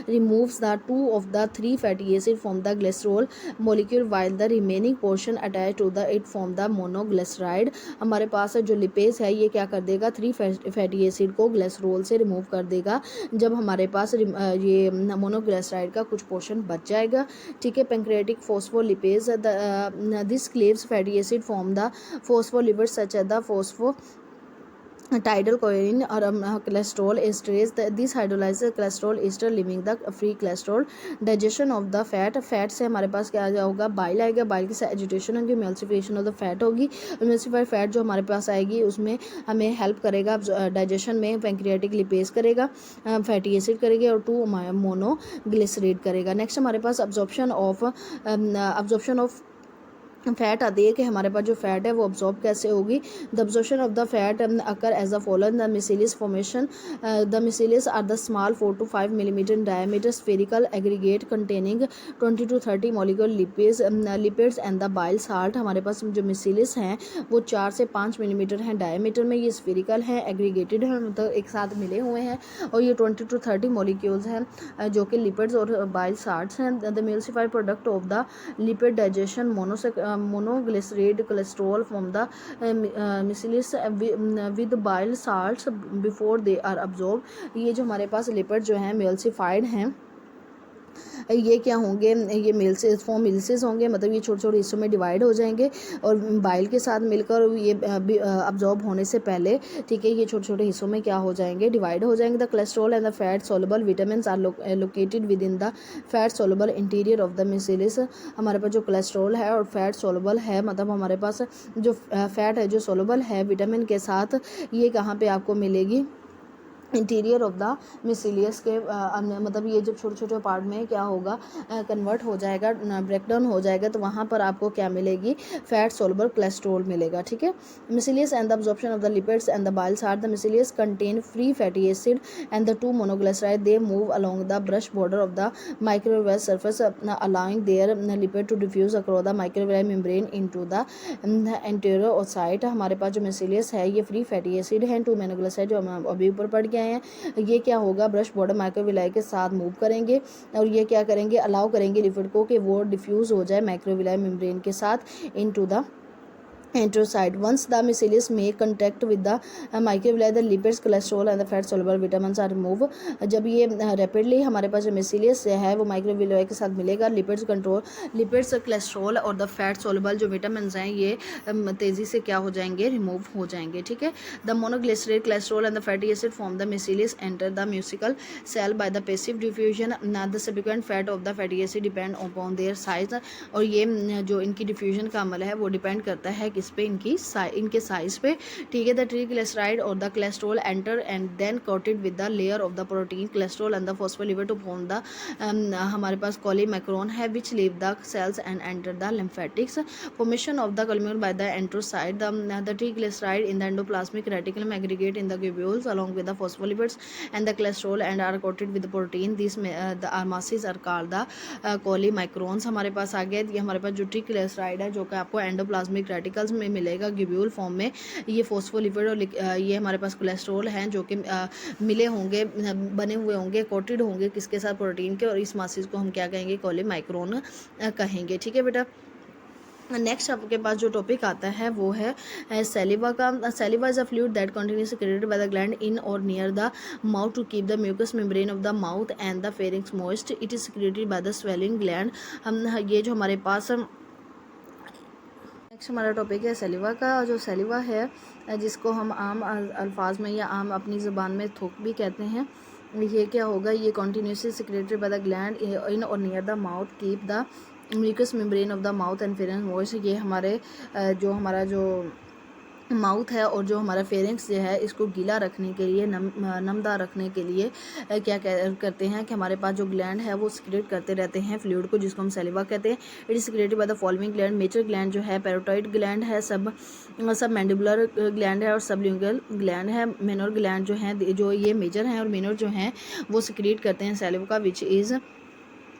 removes the 2 of the 3 fatty acid from the glycerol molecule while the remaining portion attach to the it from the monoglyceride. हमारे पास जो लिपेज है ये क्या कर देगा, 3 फैटी एसिड को ग्लिसरॉल से रिमूव कर देगा, जब हमारे पास ये मोनोग्लिसराइड का कुछ पोर्शन बच जाएगा, ठीक है। Pancreatic phospholipase, this cleaves fatty acid from the phospholipids such as the phospho tidal choline or cholesterol esterase, this hydrolyzes cholesterol ester leaving the free cholesterol। digestion of the fat से हमारे पास क्या होगा, बाइल आएगा, बाइल के साथ एजिटेशन होगी, एमल्सिफिकेशन ऑफ द फैट होगी, एमल्सिफाइड फैट जो हमारे पास आएगी उसमें हमें हेल्प करेगा डाइजेशन में, पैंक्रियाटिक लिपेज करेगा, फैटी एसिड करेगा, और 2 मोनोग्लिसराइड करेगा। नेक्स्ट हमारे पास अब्जॉर्प्शन ऑफ फैट आती है कि हमारे पास जो फैट है वो अब्जॉर्ब कैसे होगी। The absorption of the fat occur as a following, the micelles formation, the micelles are the small 4 to 5 millimeter in diameter spherical aggregate containing 20 to 30 molecular lipids and the bile salt। हमारे पास जो मिसिलियस हैं वो 4 से 5 मिलीमीटर हैं डायमीटर में, ये स्फेरिकल हैं, एग्रीगेटेड हैं, मतलब एक साथ मिले हुए हैं, और ये 20 to 30 मॉलिक्यूल्स हैं जो कि लिपिड्स और बाइल साल्ट्स हैं। The emulsified product of the lipid digestion monoglyceride cholesterol from the micelles with bile salts before they are absorb. ये जो हमारे पास लिपिड जो हैं एमल्सिफाइड हैं, ये क्या होंगे, ये मिल्सेस होंगे, मतलब ये छोटे छोटे हिस्सों में डिवाइड हो जाएंगे और बाइल के साथ मिलकर ये अब्जॉर्ब होने से पहले, ठीक है, ये छोटे छोटे हिस्सों में क्या हो जाएंगे, डिवाइड हो जाएंगे। The cholesterol and the fat soluble vitamin are located within the fat soluble interior of the micelles. हमारे पास जो कोलेस्ट्रॉल है और फैट सोलुबल है, मतलब हमारे पास जो फैट है जो सोलुबल है विटामिन के साथ, ये कहाँ पे आपको मिलेगी, इंटीरियर ऑफ द मिसिलियस के मतलब ये जब छोटे छोटे पार्ट में क्या होगा, कन्वर्ट हो जाएगा, ब्रेकडाउन हो जाएगा, तो वहाँ पर आपको क्या मिलेगी, फैट सोलुबल कोलेस्ट्रॉल मिलेगा, ठीक है। Micelles and the absorption of the lipids and the bile salt, the micelles contain free fatty acid and the 2 monoglyceride, they move along the brush border of the microwave surface allowing their lipid to diffuse across the microwave membrane into the enterocyte. हमारे पास जो मिसिलियस है ये फ्री फैटी एसिड है, 2 मोनोग्लिसराइड जो हम अभी ऊपर पढ़ हैं, ये क्या होगा, ब्रश बॉर्डर माइक्रोविलाई के साथ मूव करेंगे और ये क्या करेंगे, अलाउ करेंगे लिपिड को कि वो डिफ्यूज हो जाए माइक्रोविलाई मेम्ब्रेन के साथ into the enterocyte. Once the mycelium make contact with the microvilli, the lipids, cholesterol and the fat soluble vitamins are removed. जब ये रैपिडली हमारे पास जो मिसिलियस है वो माइक्रोविलिया के साथ मिलेगा, लिपिड्स कोलेस्ट्रॉल और द फैट सोलबल जो विटामिन हैं ये तेज़ी से क्या हो जाएंगे, रिमूव हो जाएंगे, ठीक है। The monoglycerate cholesterol and the fatty acid form the micelles enter the mucosal cell by the passive diffusion. The subsequent fate of the fatty acid depend upon their size. और ये जो इनकी डिफ्यूजन का अमल है वो डिपेंड करता है किस पे, इनके साइज पे, ठीक है। द ट्रिग्लिसराइड और the cholesterol enter and then coated with the layer of the protein cholesterol and the phospholipid to form the हमारे पास कोलिमैक्रोन है which leave the cells and enter the lymphatics. Formation of the chylomicron by the enterocyte. The triglyceride in the endoplasmic reticulum aggregate in the globules along with the phospholipids and the cholesterol and are coated with the protein. These the masses are called the कोलिमैक्रोन्स। हमारे पास आ गया ये हमारे पास जो ट्रिग्लिसराइड है जो कि आपको एंडोप्लाज्मिक रेटिकल्स में मिलेगा ग्लोब्यूल फॉर्म में। ये फॉस्फोलिपिड और ये हमारे पास कोलेस्ट्रॉल हैं जो कि मिले होंगे, बने हुए होंगे, कोटेड होंगे किसके साथ, प्रोटीन के, और इस मासेस को हम क्या कहेंगे, कोलिमैक्रोन कहेंगे, ठीक है बेटा। नेक्स्ट आपके पास जो टॉपिक आता है वो है सैलिवा का। Saliva is a fluid that continuous secreted by the gland in और near the mouth to keep the mucous membrane of the mouth and the pharynx moist. It is secreted by the swelling gland. हम ये जो हमारे पास नेक्स्ट हमारा टॉपिक है सैलिवा का। जो सैलिवा है जिसको हम आम अल्फाज में या आम अपनी ज़बान में थूक भी कहते हैं, ये क्या होगा, ये continuously secreted by the gland in और near the mouth keep the mucous membrane of the mouth and pharynx moist. ये हमारे जो हमारा जो माउथ है और जो हमारा फेरेंक्स जो है इसको गीला रखने के लिए, नमदार रखने के लिए क्या करते हैं कि हमारे पास जो ग्लैंड है वो सिक्रेट करते रहते हैं फ्लूइड को, जिसको हम सैलिवा कहते हैं। It is secreted by the following gland. Major gland जो है पैरोटाइड ग्लैंड है, सब मैंडिबुलर ग्लैंड है और सबलिंगुअल ग्लैंड है। मिनर ग्लैंड जो है, जो ये मेजर हैं और मिनर जो हैं वो सिक्रेट करते हैं सैलिवा का, which is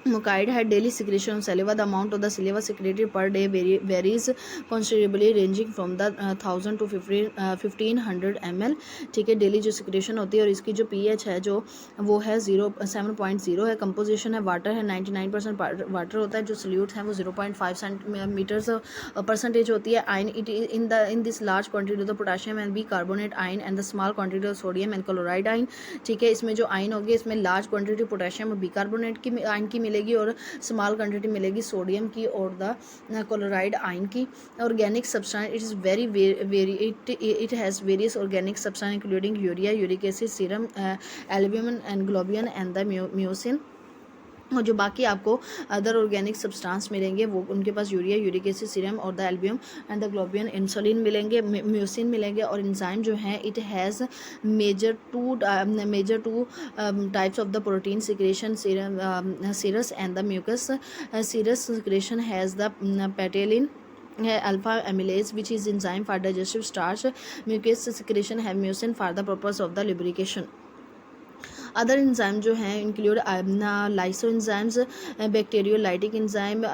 Mucoid had daily secretion of saliva. The amount of the saliva secreted per day varies considerably, ranging from the 1000 to 1500 ml, ठीक है। डेली जो सिक्रेशन होती है और इसकी जो pH है जो वो है 7.0 है। कंपोजिशन है वाटर है, 99% वाटर होता है। जो सल्यूट है वो 0.5 सेंटीमीटर्स परसेंटेज होती है। Ion it in this large quantity of the potassium and bicarbonate ion and the small quantity of sodium and chloride ion, ठीक है। इसमें जो आयन होगी इसमें लार्ज क्वांटिटी पोटाशियम और बी कार्बोनेट की आयन की मिलेगी और स्मॉल क्वांटिटी मिलेगी सोडियम की और द क्लोराइड आयन की। Organic substance, it is it has various organic substance including urea, uric acid, serum, albumin and ग्लोबियन and the mucin. और जो बाकी आपको अदर ऑर्गेनिक सब्सटेंस मिलेंगे वो उनके पास यूरिया, यूरिक एसिड, सीरम और the albumin and the globulin, insulin मिलेंगे, म्यूसिन मिलेंगे। और एंजाइम जो है it has major two types of the protein secretion, serous and the mucous. Serous secretion has the ptyalin alpha amylase which is enzyme for digestive starch. Mucus secretion have mucin for the purpose of the lubrication. Other enzyme जो हैं include lysozymes, bacteriolytic enzyme,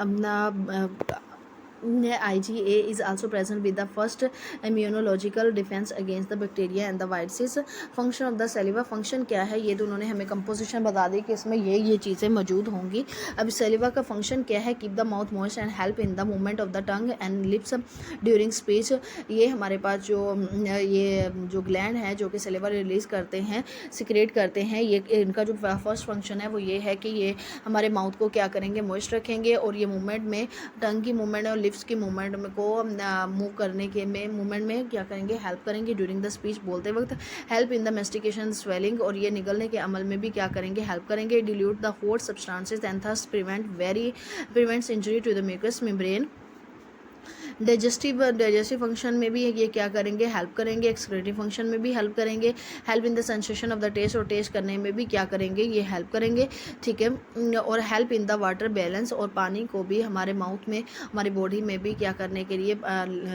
IgA is also present with the first immunological defense against the bacteria and the viruses. Function of the saliva, function क्या है ये तो उन्होंने हमें कंपोजिशन बता दी कि इसमें ये चीज़ें मौजूद होंगी। अब सैलिवा का फंक्शन क्या है, keep the mouth moist and help in the movement of the tongue and lips during speech. ये हमारे पास जो ग्लैंड है जो कि सैलिवा रिलीज़ करते हैं, सिक्रेट करते हैं, ये इनका जो फर्स्ट फंक्शन है वो ये है कि ये हमारे माउथ को क्या करेंगे, मॉइस्ट रखेंगे और ये मूवमेंट में, टंग की मूवमेंट और लिप्स की मूवमेंट में को मूव करने के मूवमेंट में क्या करेंगे, हेल्प करेंगे ड्यूरिंग द स्पीच, बोलते वक्त। Help in the mastication swelling, और ये निगलने के अमल में भी क्या करेंगे, हेल्प करेंगे। Dilute the hot substances and thus prevents injury to the mucous membrane. Digestive function में भी ये क्या करेंगे, हेल्प करेंगे। एक्सक्रीटिव फंक्शन में भी हेल्प करेंगे। Help in the sensation of the taste, और टेस्ट करने में भी क्या करेंगे, ये हेल्प करेंगे, ठीक है। और help in the water balance, और पानी को भी हमारे माउथ में, हमारी बॉडी में भी क्या करने के लिए,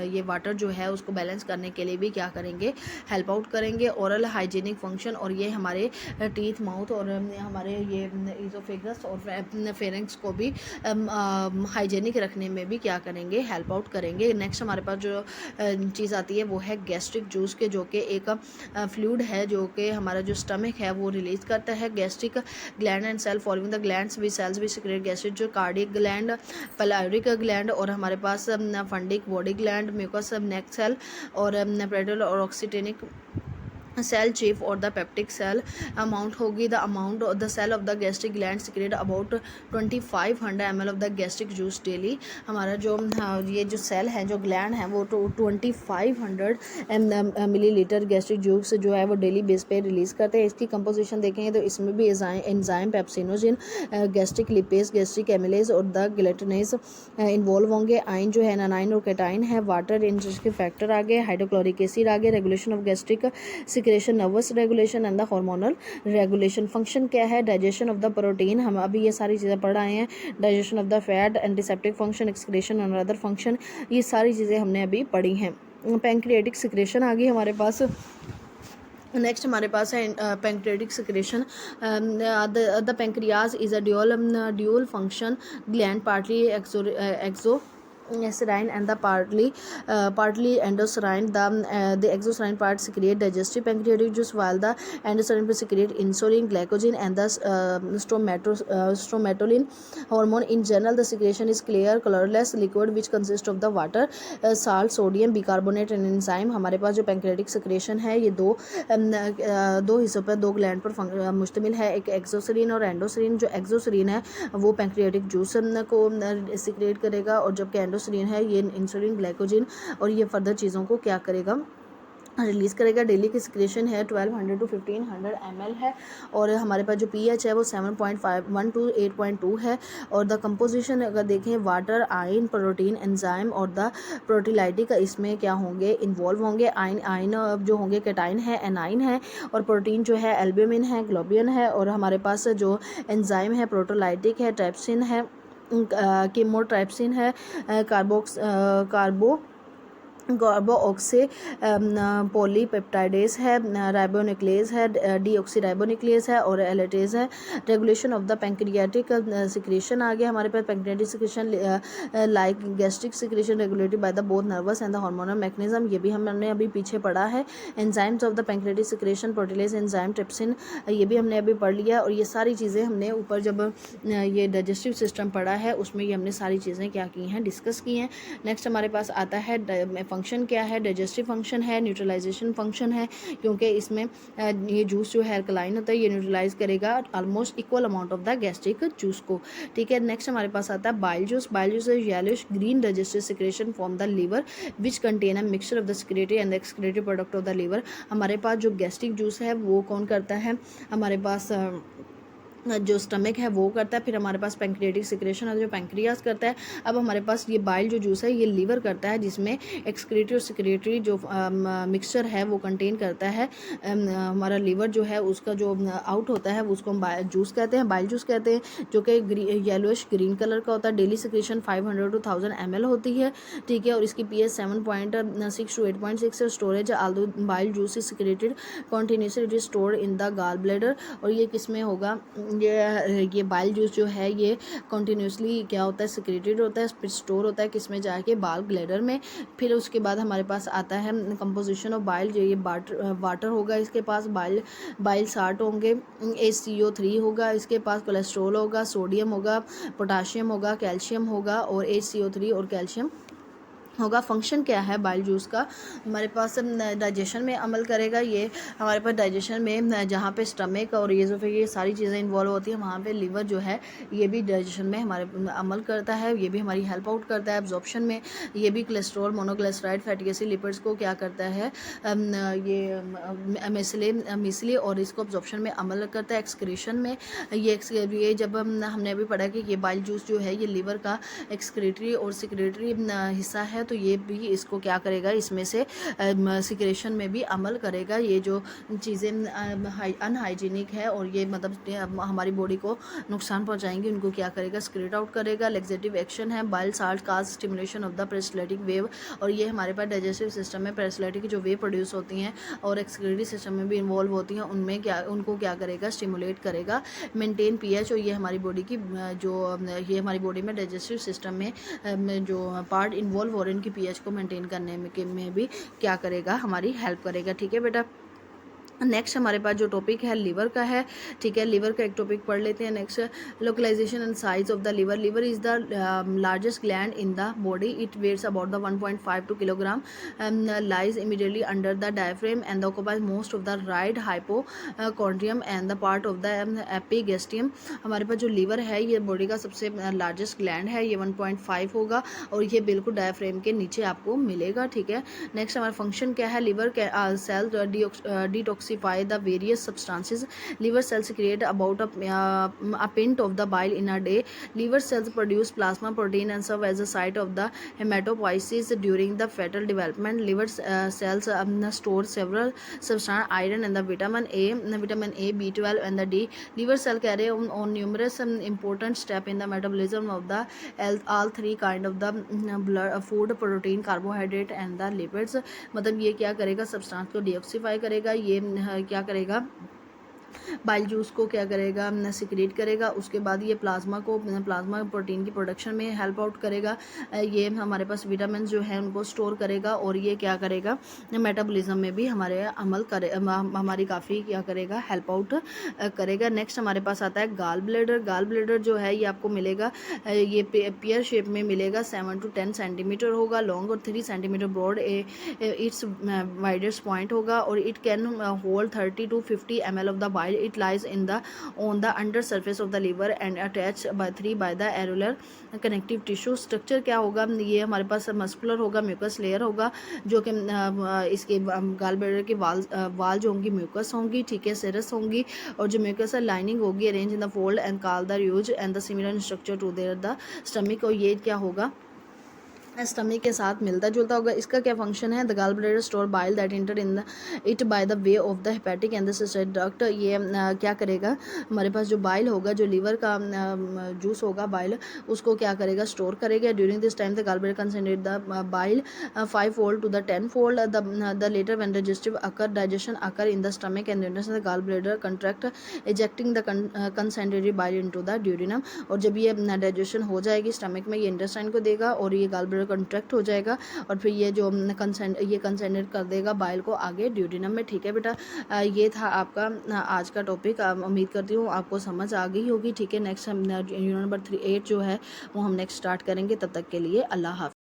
ये वाटर जो है उसको बैलेंस करने के लिए भी क्या करेंगे, हेल्प आउट करेंगे। ओरल हाइजीनिक फंक्शन, और ये हमारे टीथ, माउथ और हमारे ये इजोफेगस और फेरेंक्स को भी हाइजीनिक रखने में भी क्या करेंगे, हेल्प आउट करेंगे। जाएंगे। नेक्स्ट हमारे पास जो चीज़ आती है वो है गैस्ट्रिक जूस के, जो कि एक फ्लूइड है जो कि हमारा जो स्टमक है वो रिलीज करता है। Gastric gland and cell following the glands which cells which secrete gastric, जो कार्डियक ग्लैंड, पाइलोरिक ग्लैंड और हमारे पास fundic body gland, mucous neck cell और पेरिटल और ऑक्सीटेनिक सेल चीफ और द पेप्टिक सेल अमाउंट होगी। The amount of the cell of the gastric gland secrete about 2500 ml of the gastric juice daily. हमारा जो ये जो सेल है, जो ग्लैंड है, वो 2500 मिलीलीटर गैस्ट्रिक जूस जो है वो डेली बेस पे रिलीज़ करते हैं। इसकी कंपोजिशन देखेंगे तो इसमें भी enzyme, pepsinogen, gastric lipase, gastric amylase और द गिलेटिनेज इन्वॉल्व होंगे। आइन जो है एनाइन और कैटाइन है। वाटर इंटरेस्टिंग फैक्टर आ गए, हाइड्रोक्लोरिक एसिड आ गए, regulation of gastric secretion, nervous regulation and the hormonal regulation. Function क्या है? डाइजेशन ऑफ द प्रोटीन, हम अभी ये सारी चीज़ें पढ़ आए हैं। Digestion of the fat, antiseptic function, excretion और अदर फंक्शन, ये सारी चीज़ें हमने अभी पढ़ी हैं। पैंक्रियाटिक सिक्रेशन आ गई हमारे पास। नेक्स्ट हमारे पास है pancreatic secretion. The pancreas is a dual function gland, partly exo serine and the partly endoserine. The exoserine part secrete digestive pancreatic juice, while the endoserine part secrete insulin, glycogen and the stromatolin hormone. In general, the secretion is clear, colorless liquid which consists of the water, salt, sodium, bicarbonate and enzyme. हमारे पास जो पैंक्रियाटिक सिक्रेशन है ये दो हिस्सों पर, दो ग्लैंड पर मुश्तमिल है, एक एक्सोसरीन और एंडोसरीन। जो एक्सोसरीन है वो पैंक्रियाटिक जूस को सिक्रेट करेगा और जबकि एंडोसरीन है ये इंसुलिन, ग्लाइकोजन और ये फर्दर चीज़ों को क्या करेगा, रिलीज़ करेगा। डेली की सिक्रेशन है 1200 to 1500 ml है और हमारे पास जो pH है वो 7.51 to 8.2 है। और द कंपोजिशन अगर देखें, वाटर, आयन, प्रोटीन, एंजाइम और द प्रोटीलाइटिक इसमें क्या होंगे, इन्वॉल्व होंगे। आयन जो होंगे कैटाइन है, एनाइन है और प्रोटीन जो है एल्ब्यूमिन है, ग्लोबिन है और हमारे पास जो एंजाइम है प्रोटोलाइटिक है, ट्राइप्सिन है, कीमोट्राइप्सिन है, कार्बोऑक्सी पॉलीपेप्टाइडेज है, राइबोन्यूक्लियस है, डीऑक्सीराइबोन्यूक्लियस है और एलेटेज है। Regulation of the pancreatic secretion आ गया हमारे पास। Pancreatic secretion like gastric secretion regulated by the both nervous and the hormonal mechanism, ये भी हमने अभी पीछे पढ़ा है। Enzymes of the pancreatic secretion, protease enzyme, trypsin, ये भी हमने अभी पढ़ लिया। और ये सारी चीज़ें हमने ऊपर जब ये डाइजेस्टिव सिस्टम पढ़ा है उसमें ये हमने सारी चीज़ें क्या की हैं, डिस्कस की हैं। नेक्स्ट हमारे पास आता है फंक्शन क्या है, डाइजेस्टिव फंक्शन है, न्यूट्रलाइजेशन फंक्शन है, क्योंकि इसमें ये जूस जो है अल्कलाइन होता है, ये न्यूट्रलाइज करेगा almost equal amount of the gastric juice को। ठीक है, नेक्स्ट हमारे पास आता है bile juice. Bile juice is yellowish green digestive secretion from the liver which contain a mixture of the secretory and the excretory product of the liver. हमारे पास जो गैस्ट्रिक जूस है वो कौन करता है, हमारे पास जो स्टमक है वो करता है। फिर हमारे पास पैंक्रियाटिक सिक्रेशन है जो पैंक्रियाज करता है। अब हमारे पास ये बाइल जो जूस है ये लीवर करता है, जिसमें एक्सक्रेटरी और सिक्रेटरी जो मिक्सचर है वो कंटेन करता है। हमारा लीवर जो है उसका जो आउट होता है वो उसको हम जूस कहते हैं, बाइल जूस कहते हैं, जो कि येलोइश ग्रीन कलर का होता है। डेली सिक्रेशन 500 to 1000 ml होती है। ठीक है, और इसकी pH 7.6 to 8.6 है। Storage Aldous bile juice is secreted continuously, it is stored in the gall bladder. और ये किस में होगा, ये बाइल जूस जो है ये कॉन्टीन्यूसली क्या होता है, सिक्रेटेड होता है, फिर स्टोर होता है किस में, जाके बाल ग्लैडर में। फिर उसके बाद हमारे पास आता है कंपोजिशन ऑफ बाइल, जो ये वाटर होगा इसके पास, बाइल साल्ट होंगे, HCO3 होगा इसके पास, कोलेस्ट्रॉल होगा, सोडियम होगा, पोटाशियम होगा, कैल्शियम होगा और HCO3 और कैल्शियम होगा। फंक्शन क्या है बाइल जूस का, हमारे पास डाइजेशन में अमल करेगा। ये हमारे पास डाइजेशन में जहाँ पे स्टमक और ये जो फिर ये सारी चीज़ें इन्वॉल्व होती हैं, वहाँ पे लिवर जो है ये भी डाइजेशन में हमारे अमल करता है, ये भी हमारी हेल्प आउट करता है। एब्जॉर्प्शन में ये भी cholesterol, monoglyceride, fatty acid, lipids को क्या करता है, ये मिसली और इसको एब्जॉर्प्शन में अमल करता है। एक्सक्रीशन में ये जब हमने अभी पढ़ा कि ये बाइल जूस जो है ये लिवर का एक्सक्रेटरी और सिक्रेटरी हिस्सा है, तो ये भी इसको क्या करेगा, इसमें से सिक्रेशन में भी अमल करेगा। ये जो चीज़ें अनहाइजीनिक है और ये मतलब हमारी बॉडी को नुकसान पहुंचाएंगी, उनको क्या करेगा, स्क्रेट आउट करेगा। लेक्सेटिव एक्शन है। Bile salt cause stimulation of the peristaltic wave, और ये हमारे पास डाइजेस्टिव सिस्टम में पेरिस्टाल्टिक जो वेव प्रोड्यूस होती हैं और एक्सक्रेटरी सिस्टम में भी इन्वॉल्व होती हैं, उनमें उनको क्या करेगा, स्टिमुलेट करेगा। मेंटेन pH, और ये हमारी बॉडी की जो ये हमारी बॉडी में डाइजेस्टिव सिस्टम में जो पार्ट इन्वॉल्व हो रहे हैं मीडियम की पीएच को मेंटेन करने में भी क्या करेगा, हमारी हेल्प करेगा। ठीक है बेटा। नेक्स्ट हमारे पास जो टॉपिक है लिवर का है। ठीक है, लिवर का एक टॉपिक पढ़ लेते हैं। Next, localization and size of the liver. Liver is the largest gland in the body. It weighs about the 1.5 to kilogram, lies immediately under the diaphragm and occupies most of the right hypochondrium and the part of the epigastrium. हमारे पास जो लिवर है ये बॉडी का सबसे लार्जेस्ट ग्लैंड है, ये 1.5 होगा और ये बिल्कुल डायफ्रेम के नीचे आपको मिलेगा। ठीक है। नेक्स्ट हमारा फंक्शन क्या है, liver cell detoxify the various substances. Liver cells create about a pint of the bile in a day. Liver cells produce plasma protein and serve as a site of the hematopoiesis during the fetal development. Liver cells store several substances, iron and the vitamin A, B12 and the D. Liver cell carry on numerous important step in the metabolism of the all three kind of the blood food, protein, carbohydrate and the lipids. मतलब ये क्या करेगा, सब्सटेंस को डिऑक्सीफाई करेगा, ये क्या करेगा, बाइल जूस को क्या करेगा, सिक्रेट करेगा। उसके बाद ये प्लाज्मा प्रोटीन की प्रोडक्शन में हेल्प आउट करेगा। ये हमारे पास विटामिन जो है उनको स्टोर करेगा और ये क्या करेगा, मेटाबॉलिज्म में भी हमारी काफ़ी क्या करेगा, हेल्प आउट करेगा। नेक्स्ट हमारे पास आता है गाल ब्लैडर। गाल ब्लैडर जो है ये आपको मिलेगा, ये पेयर शेप में मिलेगा, 7 to 10 सेंटीमीटर होगा लॉन्ग और 3 centimetre broad its widest point होगा और it can hold 30 to 50 ml of the bile. It lies on the under surface of the liver and attached by the areolar connective tissue. Structure क्या होगा, ये हमारे पास मस्कुलर होगा, म्यूकस लेयर होगा, जो कि इसके गाल ब्लैडर की वाल जो होंगी म्यूकस होंगी। ठीक है, सेरस होंगी और जो म्यूकस है लाइनिंग होगी, arrange in the fold and call the use and the similar structure to their the stomach. और ये क्या होगा, स्टमक के साथ मिलता जुलता होगा। इसका क्या फंक्शन है, the gallbladder store bile that enter in it by the way of the hepatic and the cystic duct. ये क्या करेगा, हमारे पास जो बाइल होगा, जो लिवर का जूस होगा बाइल, उसको क्या करेगा, स्टोर करेगा। During this time the gall bladder concentrate the bile 5-fold to the 10-fold. The later when digestion occur in the stomach and the gall bladder contract, ejecting the concentrated bile into the duodenum. और जब ये डाइजेशन हो जाएगी स्टमक में, ये इंटेस्टाइन को देगा और ये गाल ब्लैडर कंट्रैक्ट हो जाएगा और फिर ये जो कंसेंट्रेट कर देगा बाइल को आगे ड्यूडेनम में। ठीक है बेटा, ये था आपका आज का टॉपिक। उम्मीद करती हूँ आपको समझ आ गई होगी। ठीक है, नेक्स्ट हम यूनिट नंबर 8 जो है वो हम नेक्स्ट स्टार्ट करेंगे। तब तक के लिए अल्लाह हाफ़िज़।